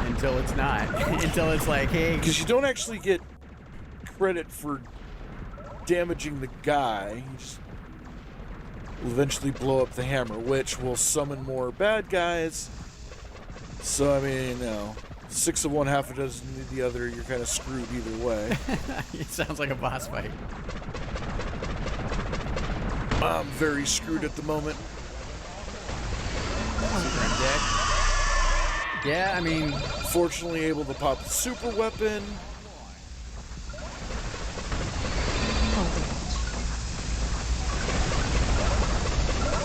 until it's not. Until it's like, hey, Because you don't actually get credit for damaging the guy. You just will eventually blow up the hammer, which will summon more bad guys. So, I mean, you know, 6 of one, half a dozen of the other, you're kind of screwed either way. it sounds like a boss fight. I'm very screwed at the moment. Super on deck. Yeah, I mean, Fortunately, able to pop the super weapon.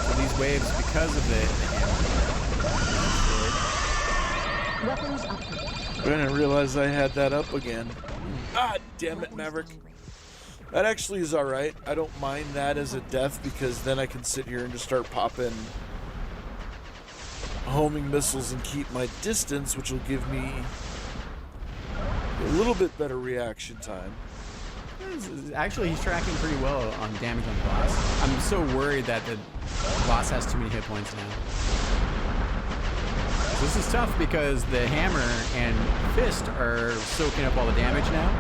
so these waves, because of the hammer. Weapons upgrade. I didn't realize I had that up again. Ah, damn it, Maverick. That actually is alright. I don't mind that as a death because then I can sit here and just start popping homing missiles and keep my distance, which will give me a little bit better reaction time. Actually, he's tracking pretty well on damage on the boss. I'm so worried that the boss has too many hit points now. This is tough because the hammer and fist are soaking up all the damage now.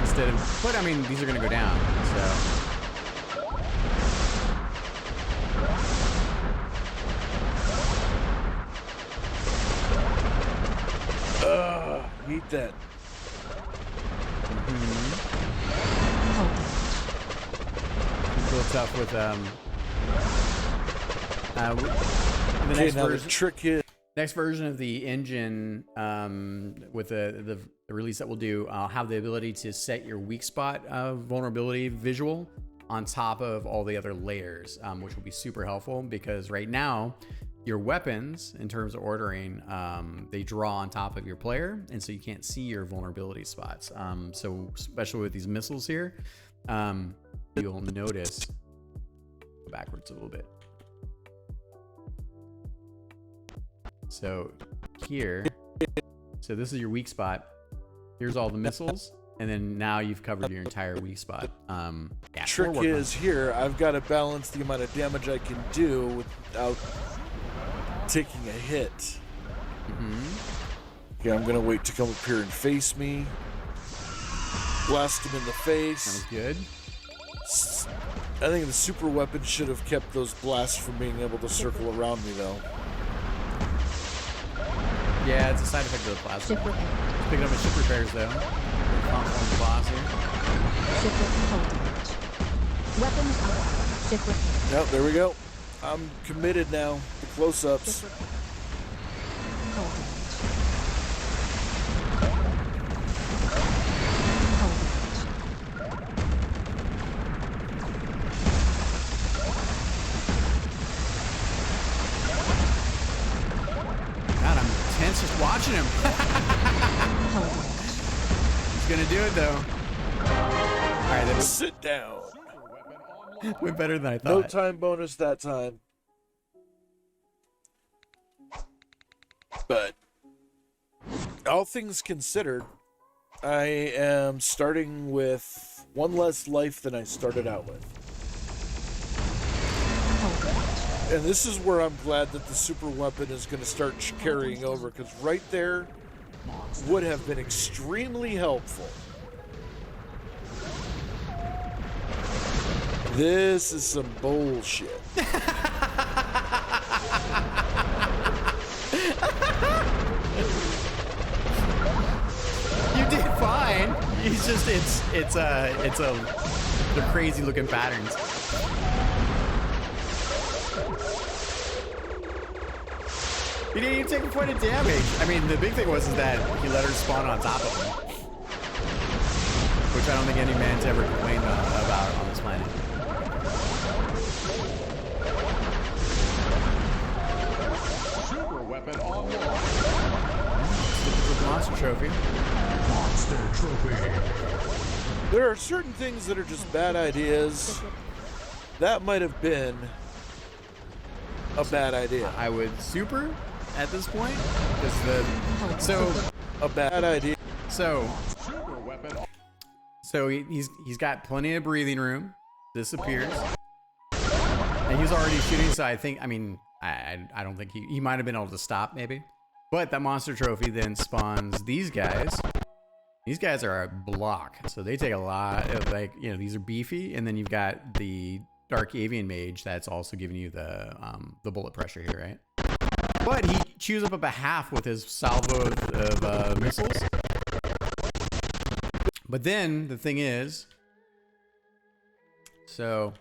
Instead of, but I mean, these are going to go down, so. Eat that. It's a little tough with the Okay, next now the version. trick is Next version of the engine, with the release that we'll do, I'll have the ability to set your weak spot vulnerability visual on top of all the other layers, which will be super helpful because right now your weapons, in terms of ordering, they draw on top of your player, and so you can't see your vulnerability spots. So especially with these missiles here, you'll notice. Go backwards a little bit. So here, so this is your weak spot. Here's all the missiles, and then now you've covered your entire weak spot. Yeah, trick we'll work on is here. I've got to balance the amount of damage I can do without taking a hit. Okay, I'm gonna wait to come up here and face me. Blast him in the face. Sounds good. I think the super weapon should have kept those blasts from being able to circle around me, though. Yeah, it's a side effect of the plasma. Ship repair. Picking up my ship repairs though. Confident the boss here. Ship repair. Weapons upgrade. Ship repair. Yep, there we go. I'm committed now. The close-ups. Ship repair. Hull damage. God, I'm tense just watching him. Hull damage. He's gonna do it though. All right, that Sit down. went better than I No thought. time bonus that time. But all things considered, I am starting with one less life than I started out with. Hull damage. And this is where I'm glad that the super weapon is going to start carrying over, because right there would have been extremely helpful. This is some bullshit. You did fine. He's just they're crazy looking patterns. He didn't even take a point of damage. I mean, the big thing was is that he let her spawn on top of him, which I don't think any man's ever complained about on this planet. Super weapon online. Looking for the monster trophy. Monster trophy. There are certain things that are just bad ideas. That might have been a bad idea. I would super at this point because A bad idea. so Super weapon. he's got plenty of breathing room. Disappears, and he's already shooting. So I think I don't think he might have been able to stop maybe. But that monster trophy then spawns these guys. These guys are a block, so they take a lot of, like, you know, these are beefy, and then you've got the Dark Avian Mage that's also giving you the bullet pressure here, right? But he chews up about half with his salvo of missiles. But then the thing is, so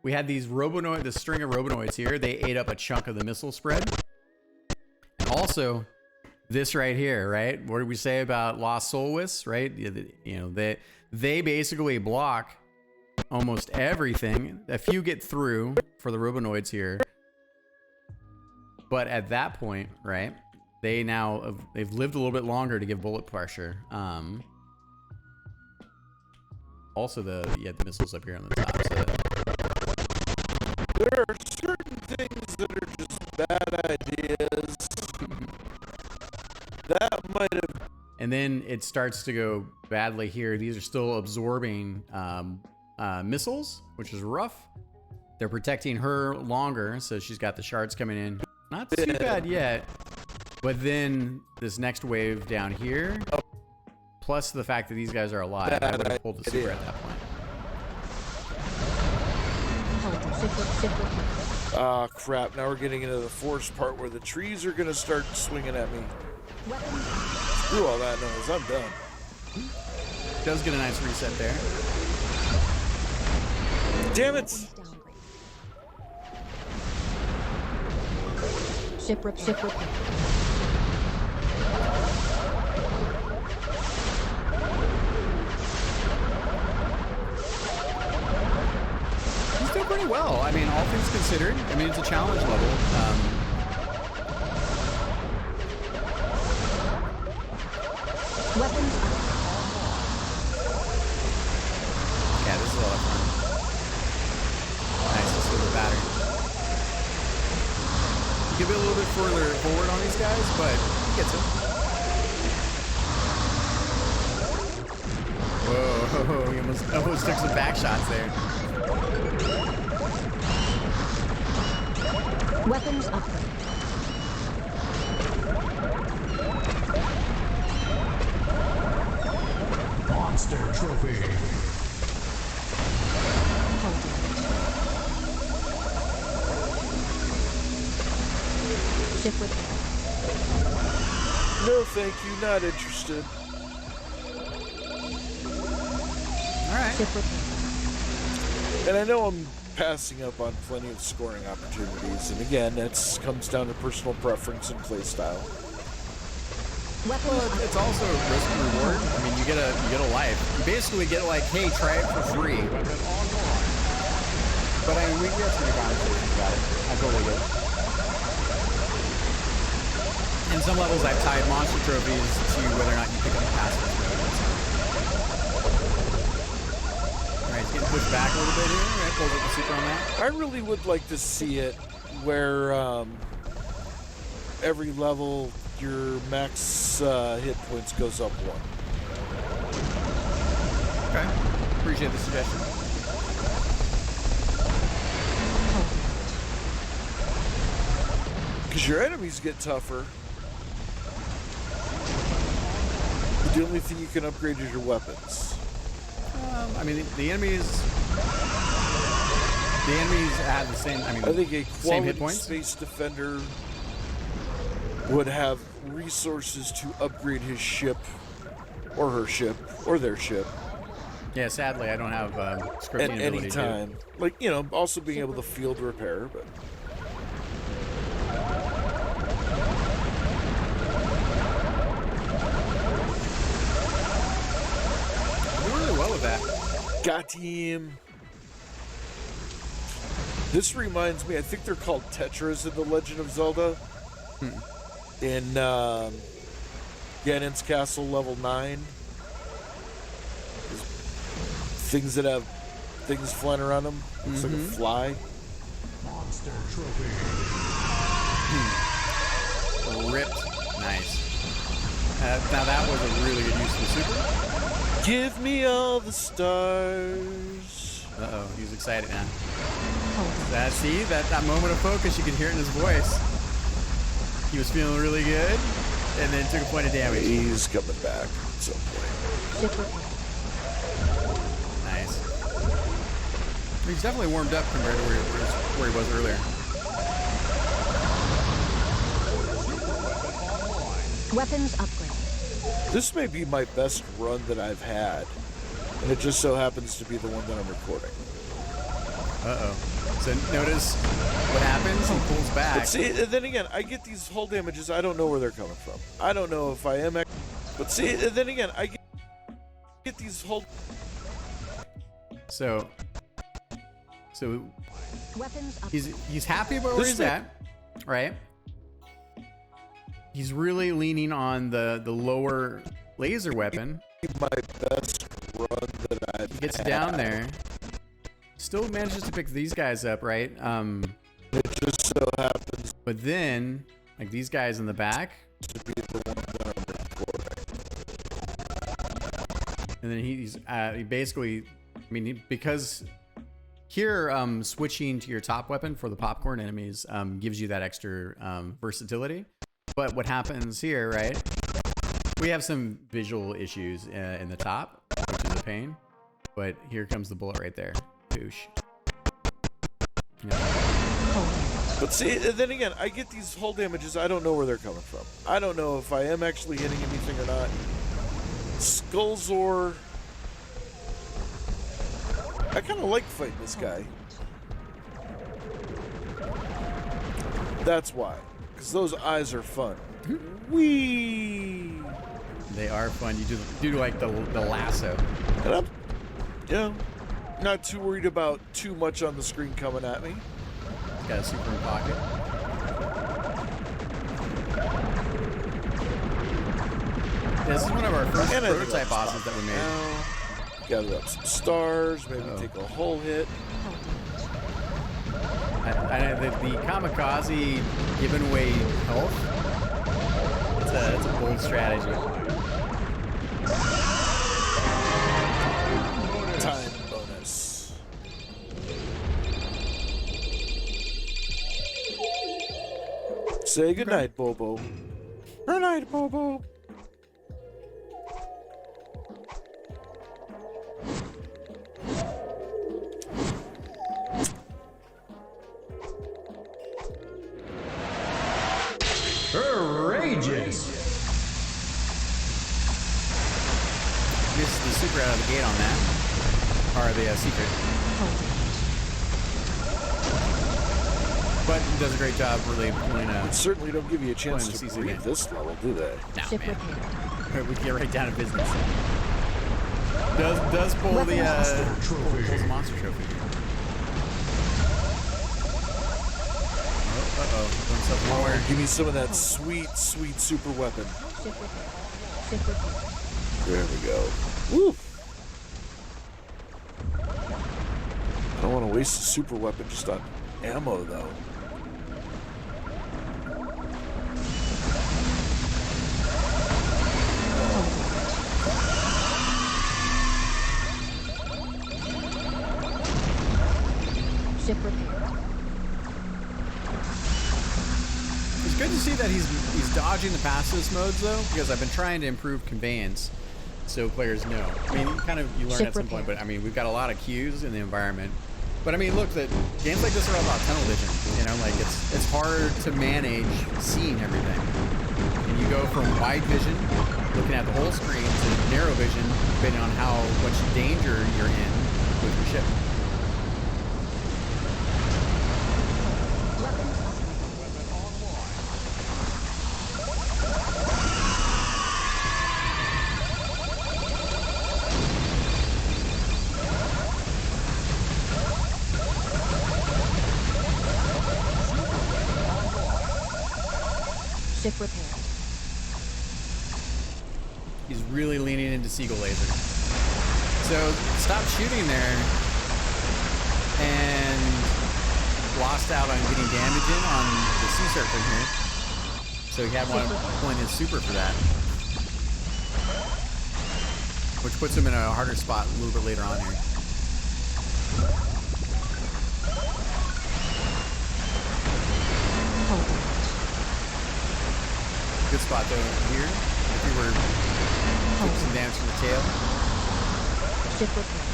we had these Robonoid, the string of Robonoids here. They ate up a chunk of the missile spread. And also, this right here, right? What did we say about Lost Soul Wisps, right? You know, they basically block almost everything. A few get through for the Robonoids here. But at that point, right, they've lived a little bit longer to give bullet pressure. Also the missiles up here on the top. So there are certain things that are just bad ideas. That might have. And then it starts to go badly here. These are still absorbing missiles, which is rough. They're protecting her longer, so she's got the shards coming in. Not too bad yet. But then this next wave down here, plus the fact that these guys are alive, I would have pulled the super at that point. Ah, crap. Now we're getting into the forest part where the trees are going to start swinging at me. Screw all that noise. I'm done. Does get a nice reset there. Damn it. Ship repair. He's doing pretty well. I mean, all things considered. I mean, it's a challenge level. Weapons up. Yeah, this is a lot of fun. Nice, let's go the pattern. You can be a little bit further forward on these guys, but he gets it. Whoa, he almost took some back shots there. Weapons upgrade. Monster trophy. Ship repair. No, thank you. Not interested. All right. Ship repair. And I know I'm passing up on plenty of scoring opportunities. And again, it comes down to personal preference and play style. Weapons Well, upgrade. it's also risk and reward. I mean, you get a life. You basically get like, hey, try it for free. But I mean, we have some conversations about it. I totally get it. In some levels, I've tied monster trophies to whether or not you pick up the passive. All right, he's getting pushed back a little bit here. Right, pulls up the super on that. I really would like to see it where every level your max hit points goes up one. Okay, appreciate the suggestion. Because your enemies get tougher. But the only thing you can upgrade is your weapons. I mean, the enemies have the same. I mean, I think a same hit quality points. space defender would have resources to upgrade his ship, or her ship, or their ship Yeah, sadly, I don't have scripting at ability any to- time. Like, you know, also being able to field repair, but Doing really well with that. got him. This reminds me, I think they're called Tetras in The Legend of Zelda. In Ganon's Castle level 9. There's things that have things flying around them. Looks like a fly. Monster trophy. Ripped. Nice. Now that was a really good use of the super. Give me all the stars. Uh-oh, he's excited now. See, that moment of focus, you could hear it in his voice. He was feeling really good. and then took a point of damage. He's coming back at some point. Ship repair. Nice. He's definitely warmed up compared to where he was earlier. Weapons upgrade. This may be my best run that I've had, and it just so happens to be the one that I'm recording. Uh-oh. So notice what happens? He pulls back. But see, then again, I get these hull damages. I don't know where they're coming from. I don't know if I am. But see, then again, I get these hull. So Weapons upgrade. he's happy about where he's at, right? He's really leaning on the lower laser weapon. My best run that I've He gets had. down there. Still manages to pick these guys up, right? It just so happens But then, like these guys in the back, to be the one that I'm recording. and then he basically, I mean, because here switching to your top weapon for the popcorn enemies gives you that extra versatility. But what happens here, right? We have some visual issues in the top, which is a pain. But here comes the bullet right there. Poosh. Yeah. But see, then again, I get these hull damages. I don't know where they're coming from. I don't know if I am actually hitting anything or not. Skullzor. I kind of like fighting this guy. That's why. Because those eyes are fun. Whee! They are fun. You do like the lasso. And I'm, you know, not too worried about too much on the screen coming at me. Got a super in pocket. This is one of our first And I think prototype I'll bosses stop that we made. now. Got it up some stars, maybe take a whole hit. The kamikaze giving away health. It's a bold strategy. Time bonus. Say goodnight, Bobo. Good night, Bobo. Courageous. This is the super out of the gate on that. Or the secret. But he does a great job really pulling Certainly don't give you a chance Playing to the CC breathe game. this level, do they? Nah, Ship man. repair. We get right down to business. Does pull the Trophy. pulls the monster trophy. Uh-oh. Doing something more. Give me some of that sweet, sweet super weapon. Ship repair. Ship repair. There we go. Woo! I don't want to waste the super weapon just on ammo, though. Ship repair. It's good to see that he's dodging the passive modes though, because I've been trying to improve conveyance so players know. I mean, you learn Ship at some point, repair. but I mean, we've got a lot of cues in the environment. But I mean, look, that games like this are all about tunnel vision. You know, like it's hard to manage seeing everything. And you go from wide vision, looking at the whole screen, to narrow vision, depending on how much danger you're in with your ship. Ship repair. He's really leaning into Seagull Laser. So stop shooting there and lost out on getting damage in on the sea serpent here. So he had one pulling his super for that. Which puts him in a harder spot a little bit later on here. good spot though here. If we were taking some damage from the tail. Ship repair.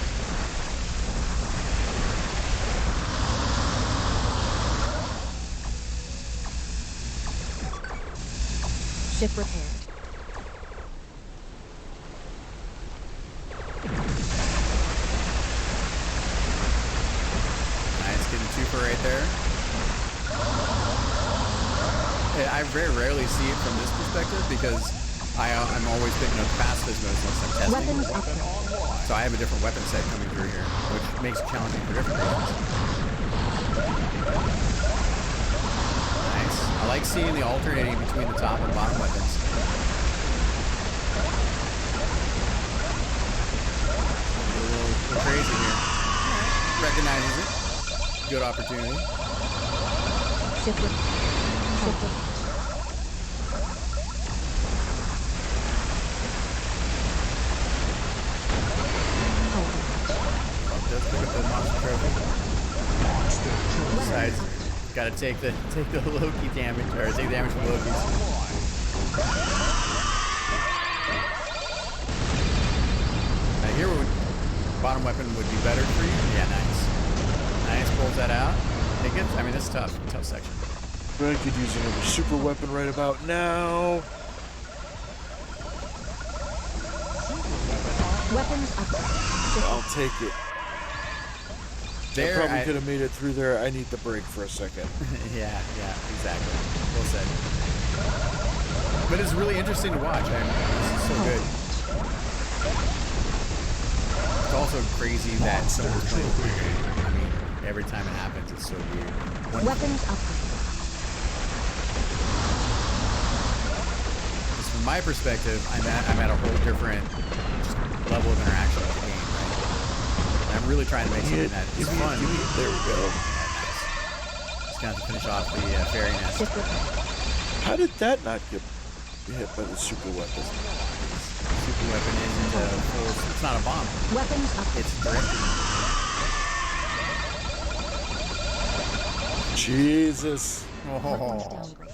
Ship repaired. Nice, getting twofer right there. Yeah, I very rarely see it from this perspective because I'm always picking up pacifist modes unless I'm testing. Weapons upgrade. So I have a different weapon set coming through here, which makes it challenging for different reasons. Nice. I like seeing the alternating between the top and bottom weapons. A little crazy here. Recognizes it. Good opportunity. Ship repair. Ship repair. Does pick up the monster trophy. Besides, gotta take the Loki damage, or take damage from Loki's. Now here bottom weapon would be better for you. Yeah, nice. Nice, pulls that out. It gets, I mean, it's tough section. I could use another super weapon right about now. Weapons upgrade. I'll take it. There, I probably could have made it through there. I need the break for a second. yeah, exactly. Well said. But it's really interesting to watch. This is so good. It's also crazy that someone's playing the game. I mean, every time it happens, it's so weird. Wonderful. Weapons upgrade. Just from my perspective, I'm at a whole different level of interaction with the game, right? And I'm really trying to make something that is fun. There we go. Yeah, nice. Just gonna have to finish off the fairy nest. Ship repair. How did that not get hit by the super weapon? Super weapon isn't a full. It's not a bomb. Weapons upgrade. It's directed. Jesus. Weapons Oh. downgrade.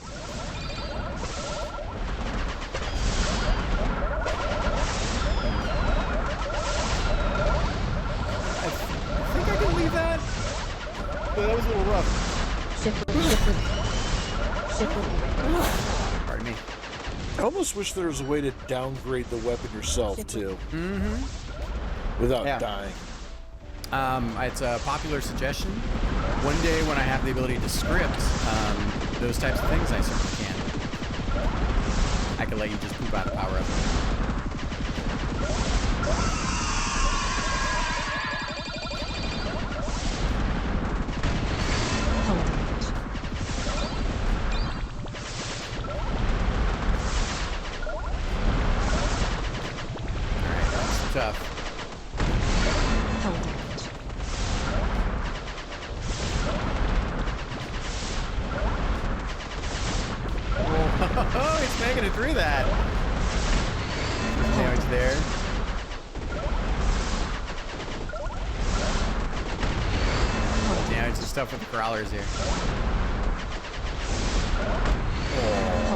I think I can leave that. But that was a little rough. Ship repair. Ship repair. Pardon me. I almost wish there was a way to downgrade the weapon yourself too, without Yeah. dying. It's a popular suggestion. One day when I have the ability to script those types of things, I certainly can. I can let you just poop out a power up. Alright, that's tough. Hull damage. Oh, he's making it through that. Damage there. Damage and stuff with the crawlers here.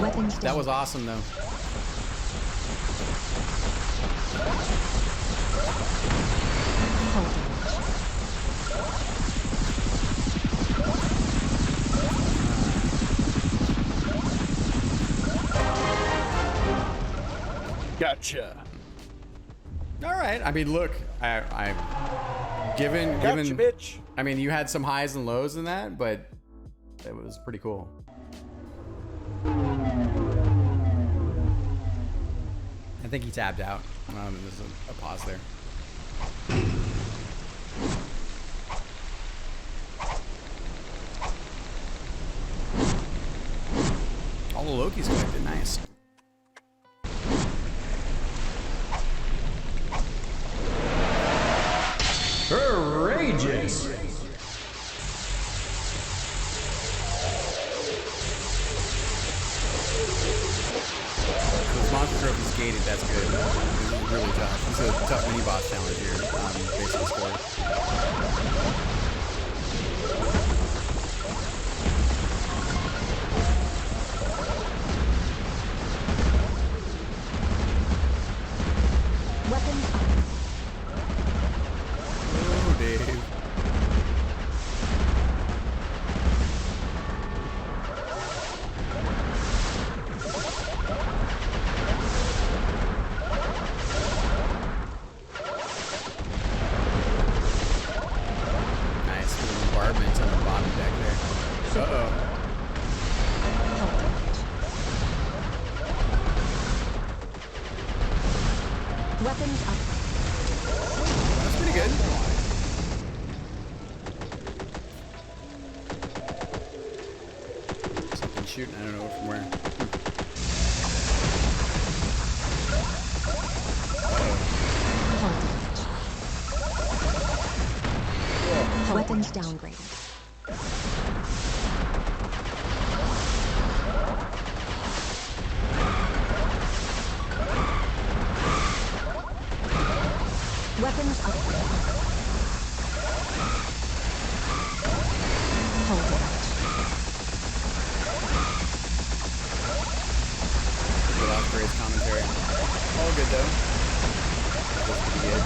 Weapons That was down. awesome though. Hull damage. Gotcha. All right. I mean, look, I given Gotcha, bitch. I mean, you had some highs and lows in that, but it was pretty cool. I think he tapped out. There's a pause there. All the Loki's connected. Nice. Courageous. Those monster trophies gated, that's good. This is really tough. This is a tough mini boss challenge here, basically scored. pretty good. Something shooting, I don't know from where. Weapons downgraded. Weapons upgraded. Hold it. Good off Gray's commentary. All good though. That was pretty good.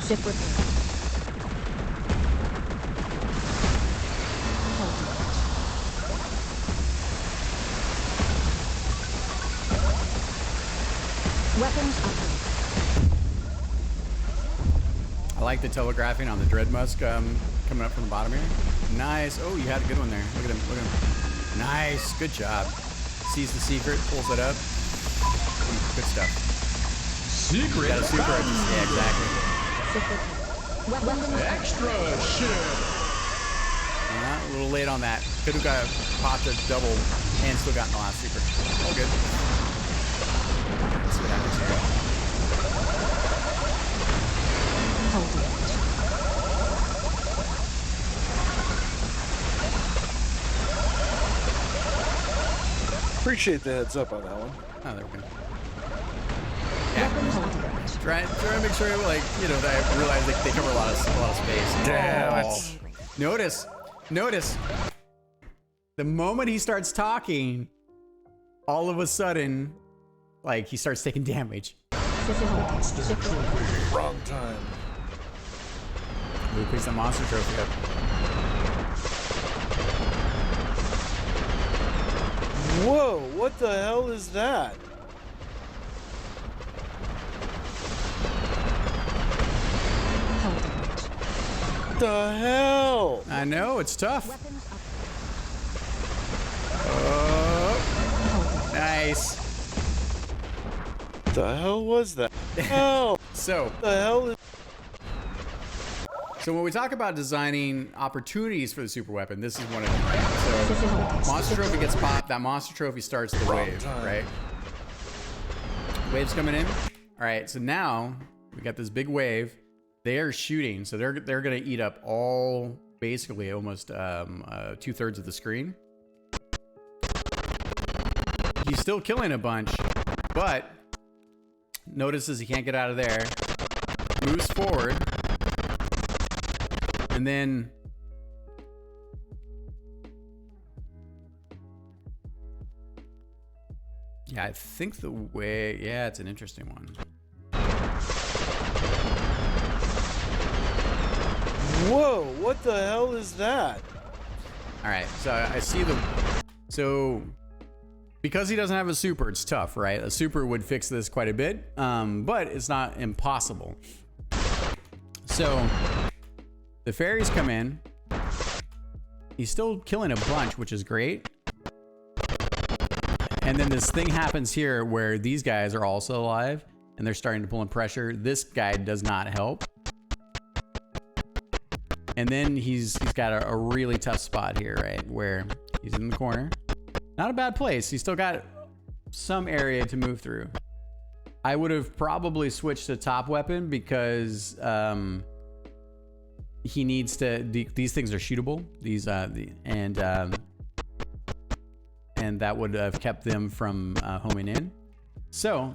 Ship repair. Hold it. Weapons upgraded. I like the telegraphing on the DrBossKey coming up from the bottom here. Nice. Oh, you had a good one there. Look at him. Look at him. Nice. Good job. Sees the secret, pulls it up. Good stuff. Secret. Got a super. Yeah, exactly. Ship repair. Weapons Extra ship. A little late on that. Could have got popped a double and still gotten the last super. All good. Let's see what happens here. hold it. Appreciate the heads up on that one. Oh, there we go. Weapons hold it. Try to make sure, like, you know, that I realize they cover a lot of space. Damn Oh. Notice. The moment he starts talking, all of a sudden, like, he starts taking damage. Monster trophy. Wrong time. Who picks the monster trophy up? Whoa, what the hell is that? Hold it. The hell? I know, it's tough. Weapons up. Oh, Hold it. nice. The hell was that? Hell, So the hell is? when we talk about designing opportunities for the super weapon, this is one of them, right? So monster trophy gets popped, that monster trophy starts the wave, time. right? Wave's coming in. All right, so now we got this big wave. They are shooting, so they're gonna eat up all, basically almost 2/3 of the screen. He's still killing a bunch, but notices he can't get out of there. Moves forward. And then yeah, I think the way, yeah, it's an interesting one. Whoa, what the hell is that? All right, so I see so because he doesn't have a super, it's tough, right? A super would fix this quite a bit, but it's not impossible. So the fairies come in. He's still killing a bunch, which is great. And then this thing happens here where these guys are also alive and they're starting to pull in pressure. This guy does not help. And then he's got a really tough spot here, right? Where he's in the corner. Not a bad place. He's still got some area to move through. I would have probably switched to top weapon because he needs to. These things are shootable. And that would have kept them from homing in. So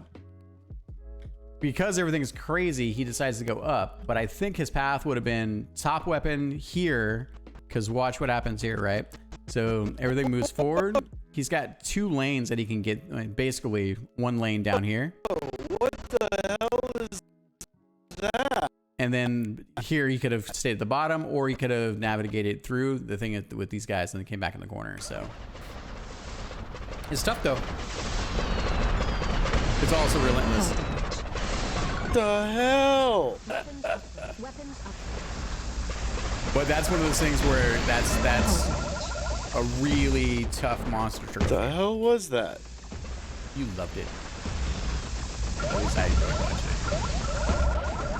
because everything's crazy, he decides to go up. But I think his path would have been top weapon here, because watch what happens here, right? So everything moves forward. He's got 2 lanes that he can get, like, basically 1 lane down here. What the hell is that? And then here he could have stayed at the bottom, or he could have navigated through the thing with these guys and then came back in the corner. So it's tough though. It's also relentless. The hell? Weapons up. But that's one of those things where that's a really tough monster trophy. The hell was that? You loved it. At least I enjoyed watching it.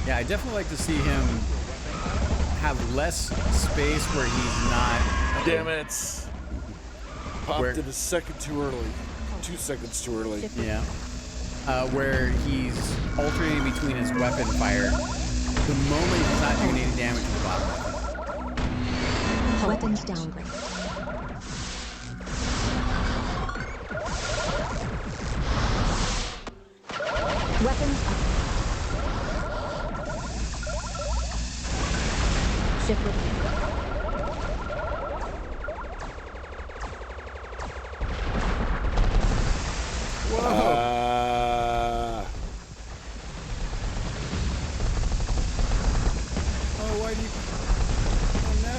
Yeah, I definitely like to see him have less space where he's not. Damn it! Popped Where- it a second too early. 2 seconds too early. Yeah. Where he's alternating between his weapon fire. The moment he's not doing any damage to the bottom weapon. Weapons downgrade. Weapons up. Ship repair. Oh, why do you... Oh, no.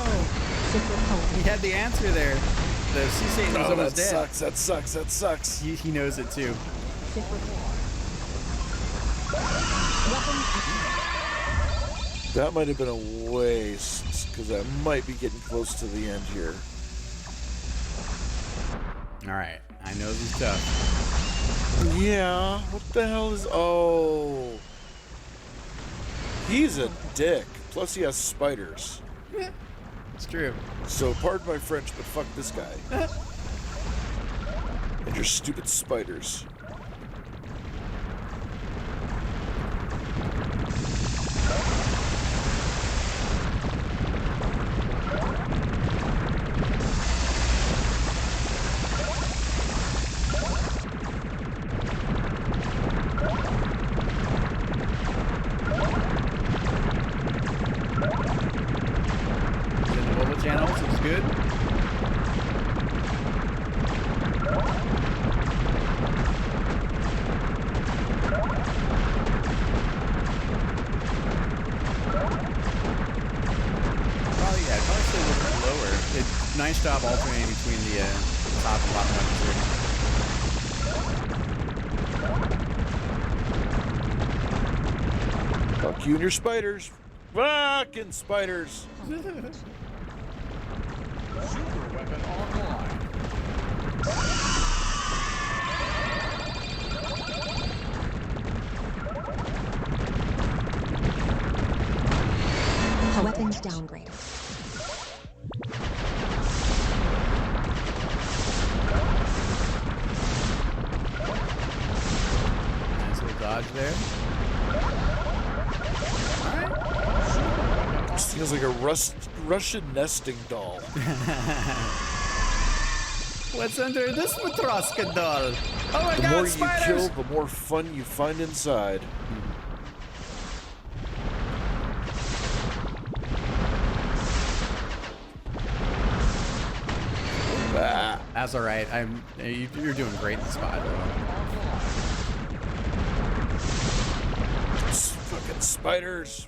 Ship repair. He had the answer there. The sea Satan was Oh, almost that dead. sucks. That sucks. That sucks. He knows it too. Ship repair. Weapons up. That might have been a waste, because I might be getting close to the end here. All right. I know this is tough. Yeah, what the hell is... Oh. He's a dick. Plus he has spiders. It's true. So pardon my French, but fuck this guy. And your stupid spiders. In the bullet channels, it's good. Probably, yeah, probably still a little bit lower. Nice job alternating between the top and bottom weapons here. Fuck you and your spiders. Fucking spiders. Super weapon online. Weapons downgraded. Nice little dodge there. This feels like a Russian nesting doll. What's under this Matroska doll? Oh my The god, more you spiders! kill, the more fun you find inside. Ah. That's all right. You're doing great in the spot. Fucking spiders.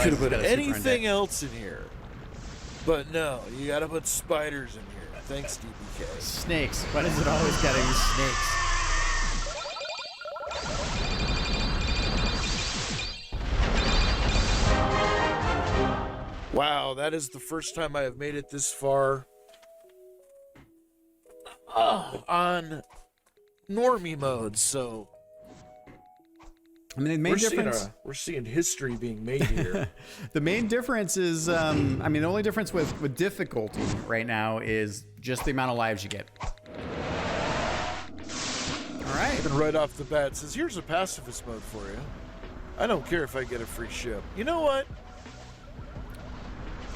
Could have put anything else in here. But no, you gotta put spiders in here. Thanks, DBK. Snakes. Why does it always gotta be snakes? Wow, that is the first time I have made it this far on normie mode, so I mean, the main difference. we're seeing history being made here. The main difference is, I mean, the only difference with difficulty right now is just the amount of lives you get. All right. And right off the bat it says, here's a pacifist mode for you. I don't care if I get a free ship. You know what?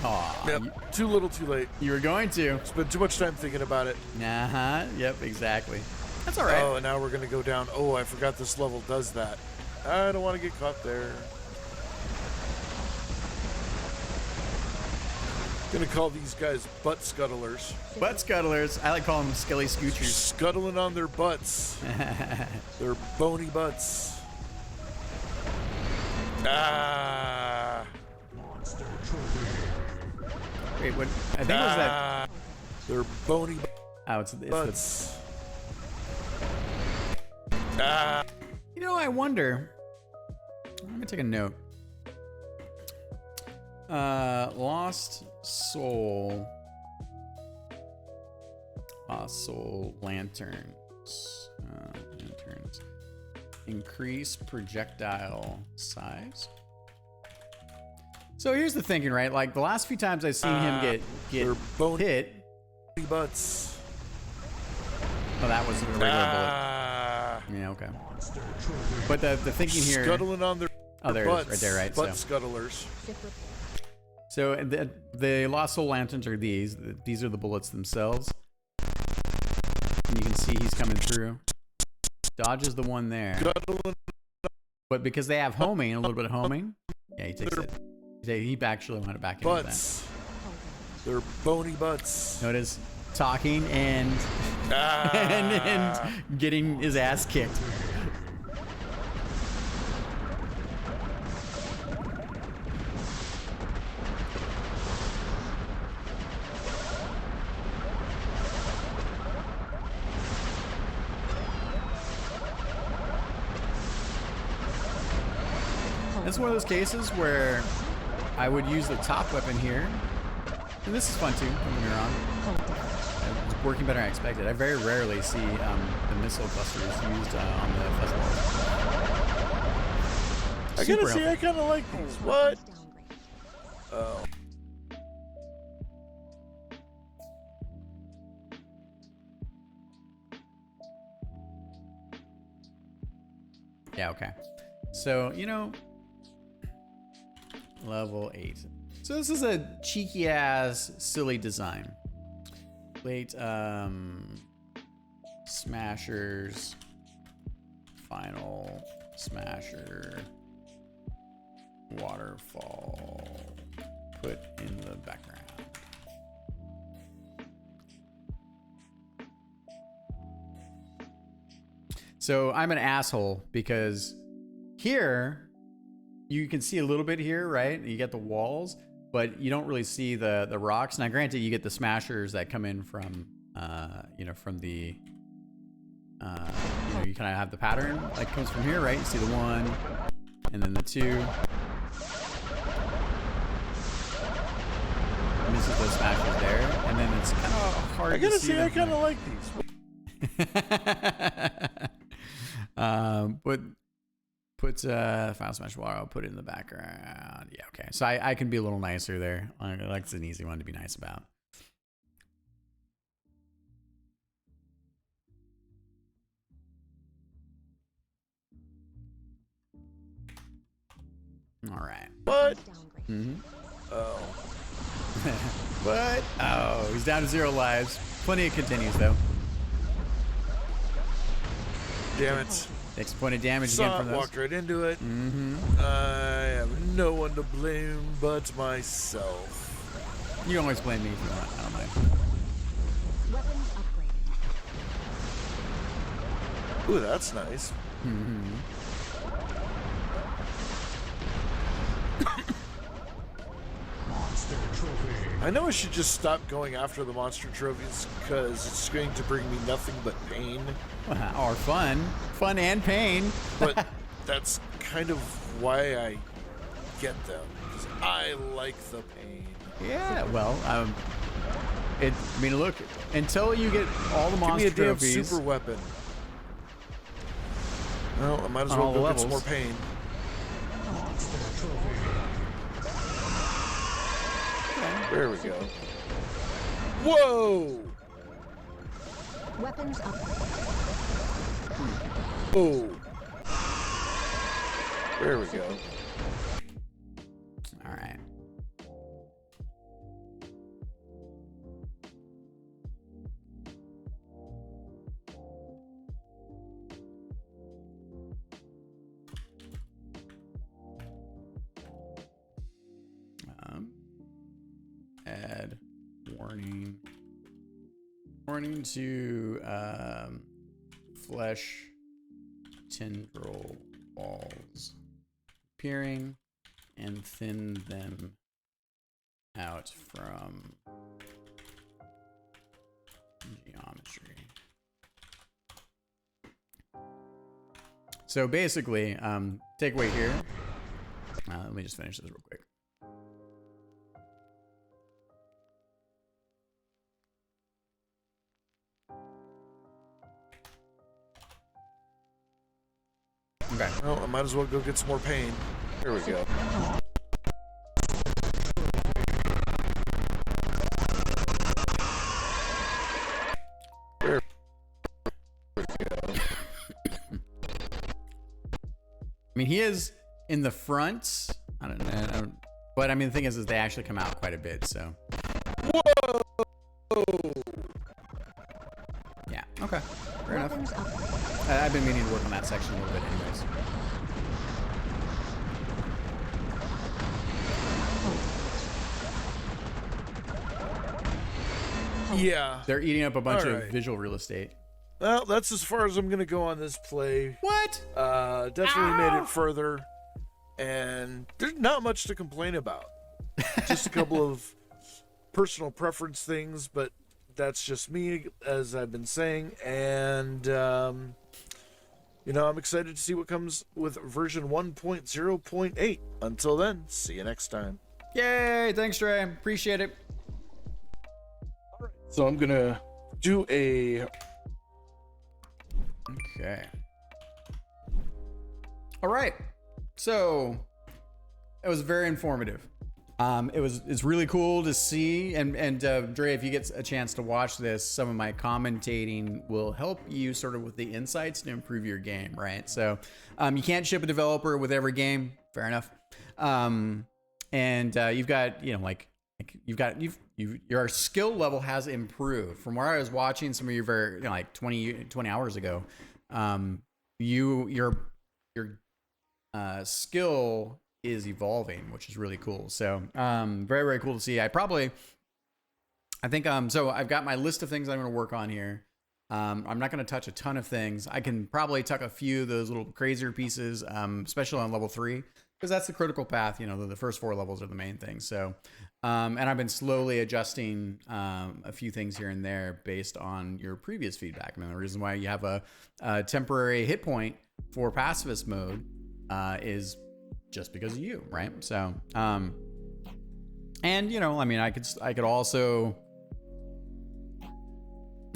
Aw, Yep, too little too late. you were going to. Spent too much time thinking about it. Uh-huh. Yep, exactly. That's all right. Oh, and now we're gonna go down. Oh, I forgot this level does that. I don't want to get caught there. Gonna call these guys butt scuttlers. Butt scuttlers. I like calling them skelly scoochers. Scuttling on their butts. Their bony butts. Ah. Monster trophy. Wait, what? I think it was that. They're bony Oh, it's butts. Ah. You know, I wonder. Let me take a note. Lost Soul lanterns. Lanterns. Increase projectile size. So here's the thinking, right? Like the last few times I've seen him get they're bony hit. butts. Oh, that was a regular bullet. Yeah, okay. But the thinking here. Scuttling on their Oh, there butts. it is, right there, right? Butt So. scuttlers. So the Lost Soul lanterns are these. These are the bullets themselves. And you can see he's coming through. Dodges the one there. Scuttling But because they have homing, a little bit of homing, yeah, he takes it. He actually went back into butts. They're bony butts. that. Notice talking and and getting his ass kicked. This is one of those cases where I would use the top weapon here. And this is fun too, don't get me wrong. It's working better than I expected. I very rarely see the missile clusters used on the festival. I gotta say, I kind of like these. What? Oh. Yeah, okay. So, you know, level 8. So this is a cheeky ass, silly design. Late smashers, final smasher, waterfall, put in the background. So I'm an asshole because here you can see a little bit here, right? You get the walls, but you don't really see the rocks. Now, granted, you get the smashers that come in from, from the, you kind of have the pattern that comes from here, right? You see the 1 and then the 2. Misses those smashers there, and then it's kind of hard. I gotta to see say, I kind of like these. Put final smash water. I'll put it in the background. Yeah, okay. So I can be a little nicer there. Like it's an easy one to be nice about. All right. What? Mm-hmm. Oh. But he's down to 0 lives. Plenty of continues though. Damn it. Takes a point of damage Saw again it, from those. walked right into it. Mm-hmm. I have no one to blame but myself. You can always blame me if you want. I don't mind. Weapons upgraded. Ooh, that's nice. Mm-hmm. I know I should just stop going after the monster trophies because it's going to bring me nothing but pain. Or fun. Fun and pain. But that's kind of why I get them. Because I like the pain. Yeah, well, look, until you get all the monster Give me a damn trophies. super weapon. Well, I might as On well all the go get some more levels. pain. There we go. Whoa! Weapons upgraded. Oh. There we go. All right. Add warning to flesh tendril walls appearing and thin them out from geometry. So basically, takeaway here. Let me just finish this real quick. Okay. Well, I might as well go get some more paint. There we go. There we go. I mean, he is in the front. I don't know. But I mean, the thing is they actually come out quite a bit, so. Whoa! Yeah, okay. Fair enough. Weapons upgrade. I've been meaning to work on that section a little bit anyways. Yeah. They're eating up a bunch All of right. visual real estate. Well, that's as far as I'm gonna go on this play. What? Definitely made it further, and there's not much to complain about. Just a couple of personal preference things, but that's just me, as I've been saying. And you know, I'm excited to see what comes with version 1.0.8. Until then, see you next time. Yay! Thanks, Trey. Appreciate it. So I'm gonna do a Okay. All right. So it was very informative. It's really cool to see, and Dre, if you get a chance to watch this, some of my commentating will help you sort of with the insights to improve your game, right? So you can't ship a developer with every game, fair enough. You've got, you know, your skill level has improved from where I was watching some of your very, you know, like 20 hours ago. Your skill is evolving, which is really cool. So very, very cool to see. So I've got my list of things I'm going to work on here. I'm not going to touch a ton of things. I can probably tuck a few of those little crazier pieces, especially on level 3, because that's the critical path. You know, the first 4 levels are the main thing. So, and I've been slowly adjusting a few things here and there based on your previous feedback. I mean, the reason why you have a temporary hit point for pacifist mode is just because of you, right? So, and you know, I mean, I could also,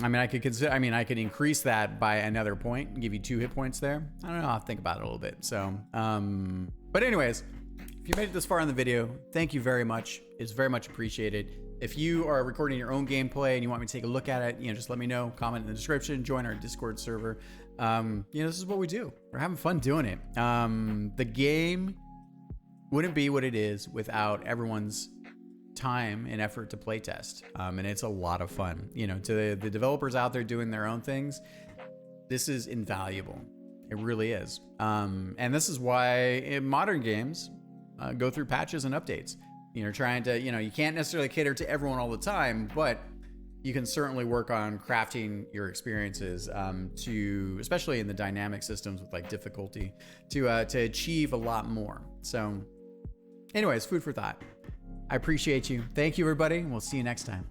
I could increase that by another point and give you 2 hit points there. I don't know. I'll think about it a little bit. So, but anyways, if you made it this far in the video, thank you very much. It's very much appreciated. If you are recording your own gameplay and you want me to take a look at it, you know, just let me know, comment in the description, join our Discord server. You know, this is what we do. We're having fun doing it. The game wouldn't be what it is without everyone's time and effort to playtest. And it's a lot of fun. You know, to the developers out there doing their own things, this is invaluable. It really is. And this is why in modern games go through patches and updates. You know, trying to, you know, you can't necessarily cater to everyone all the time, but you can certainly work on crafting your experiences to, especially in the dynamic systems with like difficulty, to achieve a lot more. So anyways, food for thought. I appreciate you. Thank you, everybody. And we'll see you next time.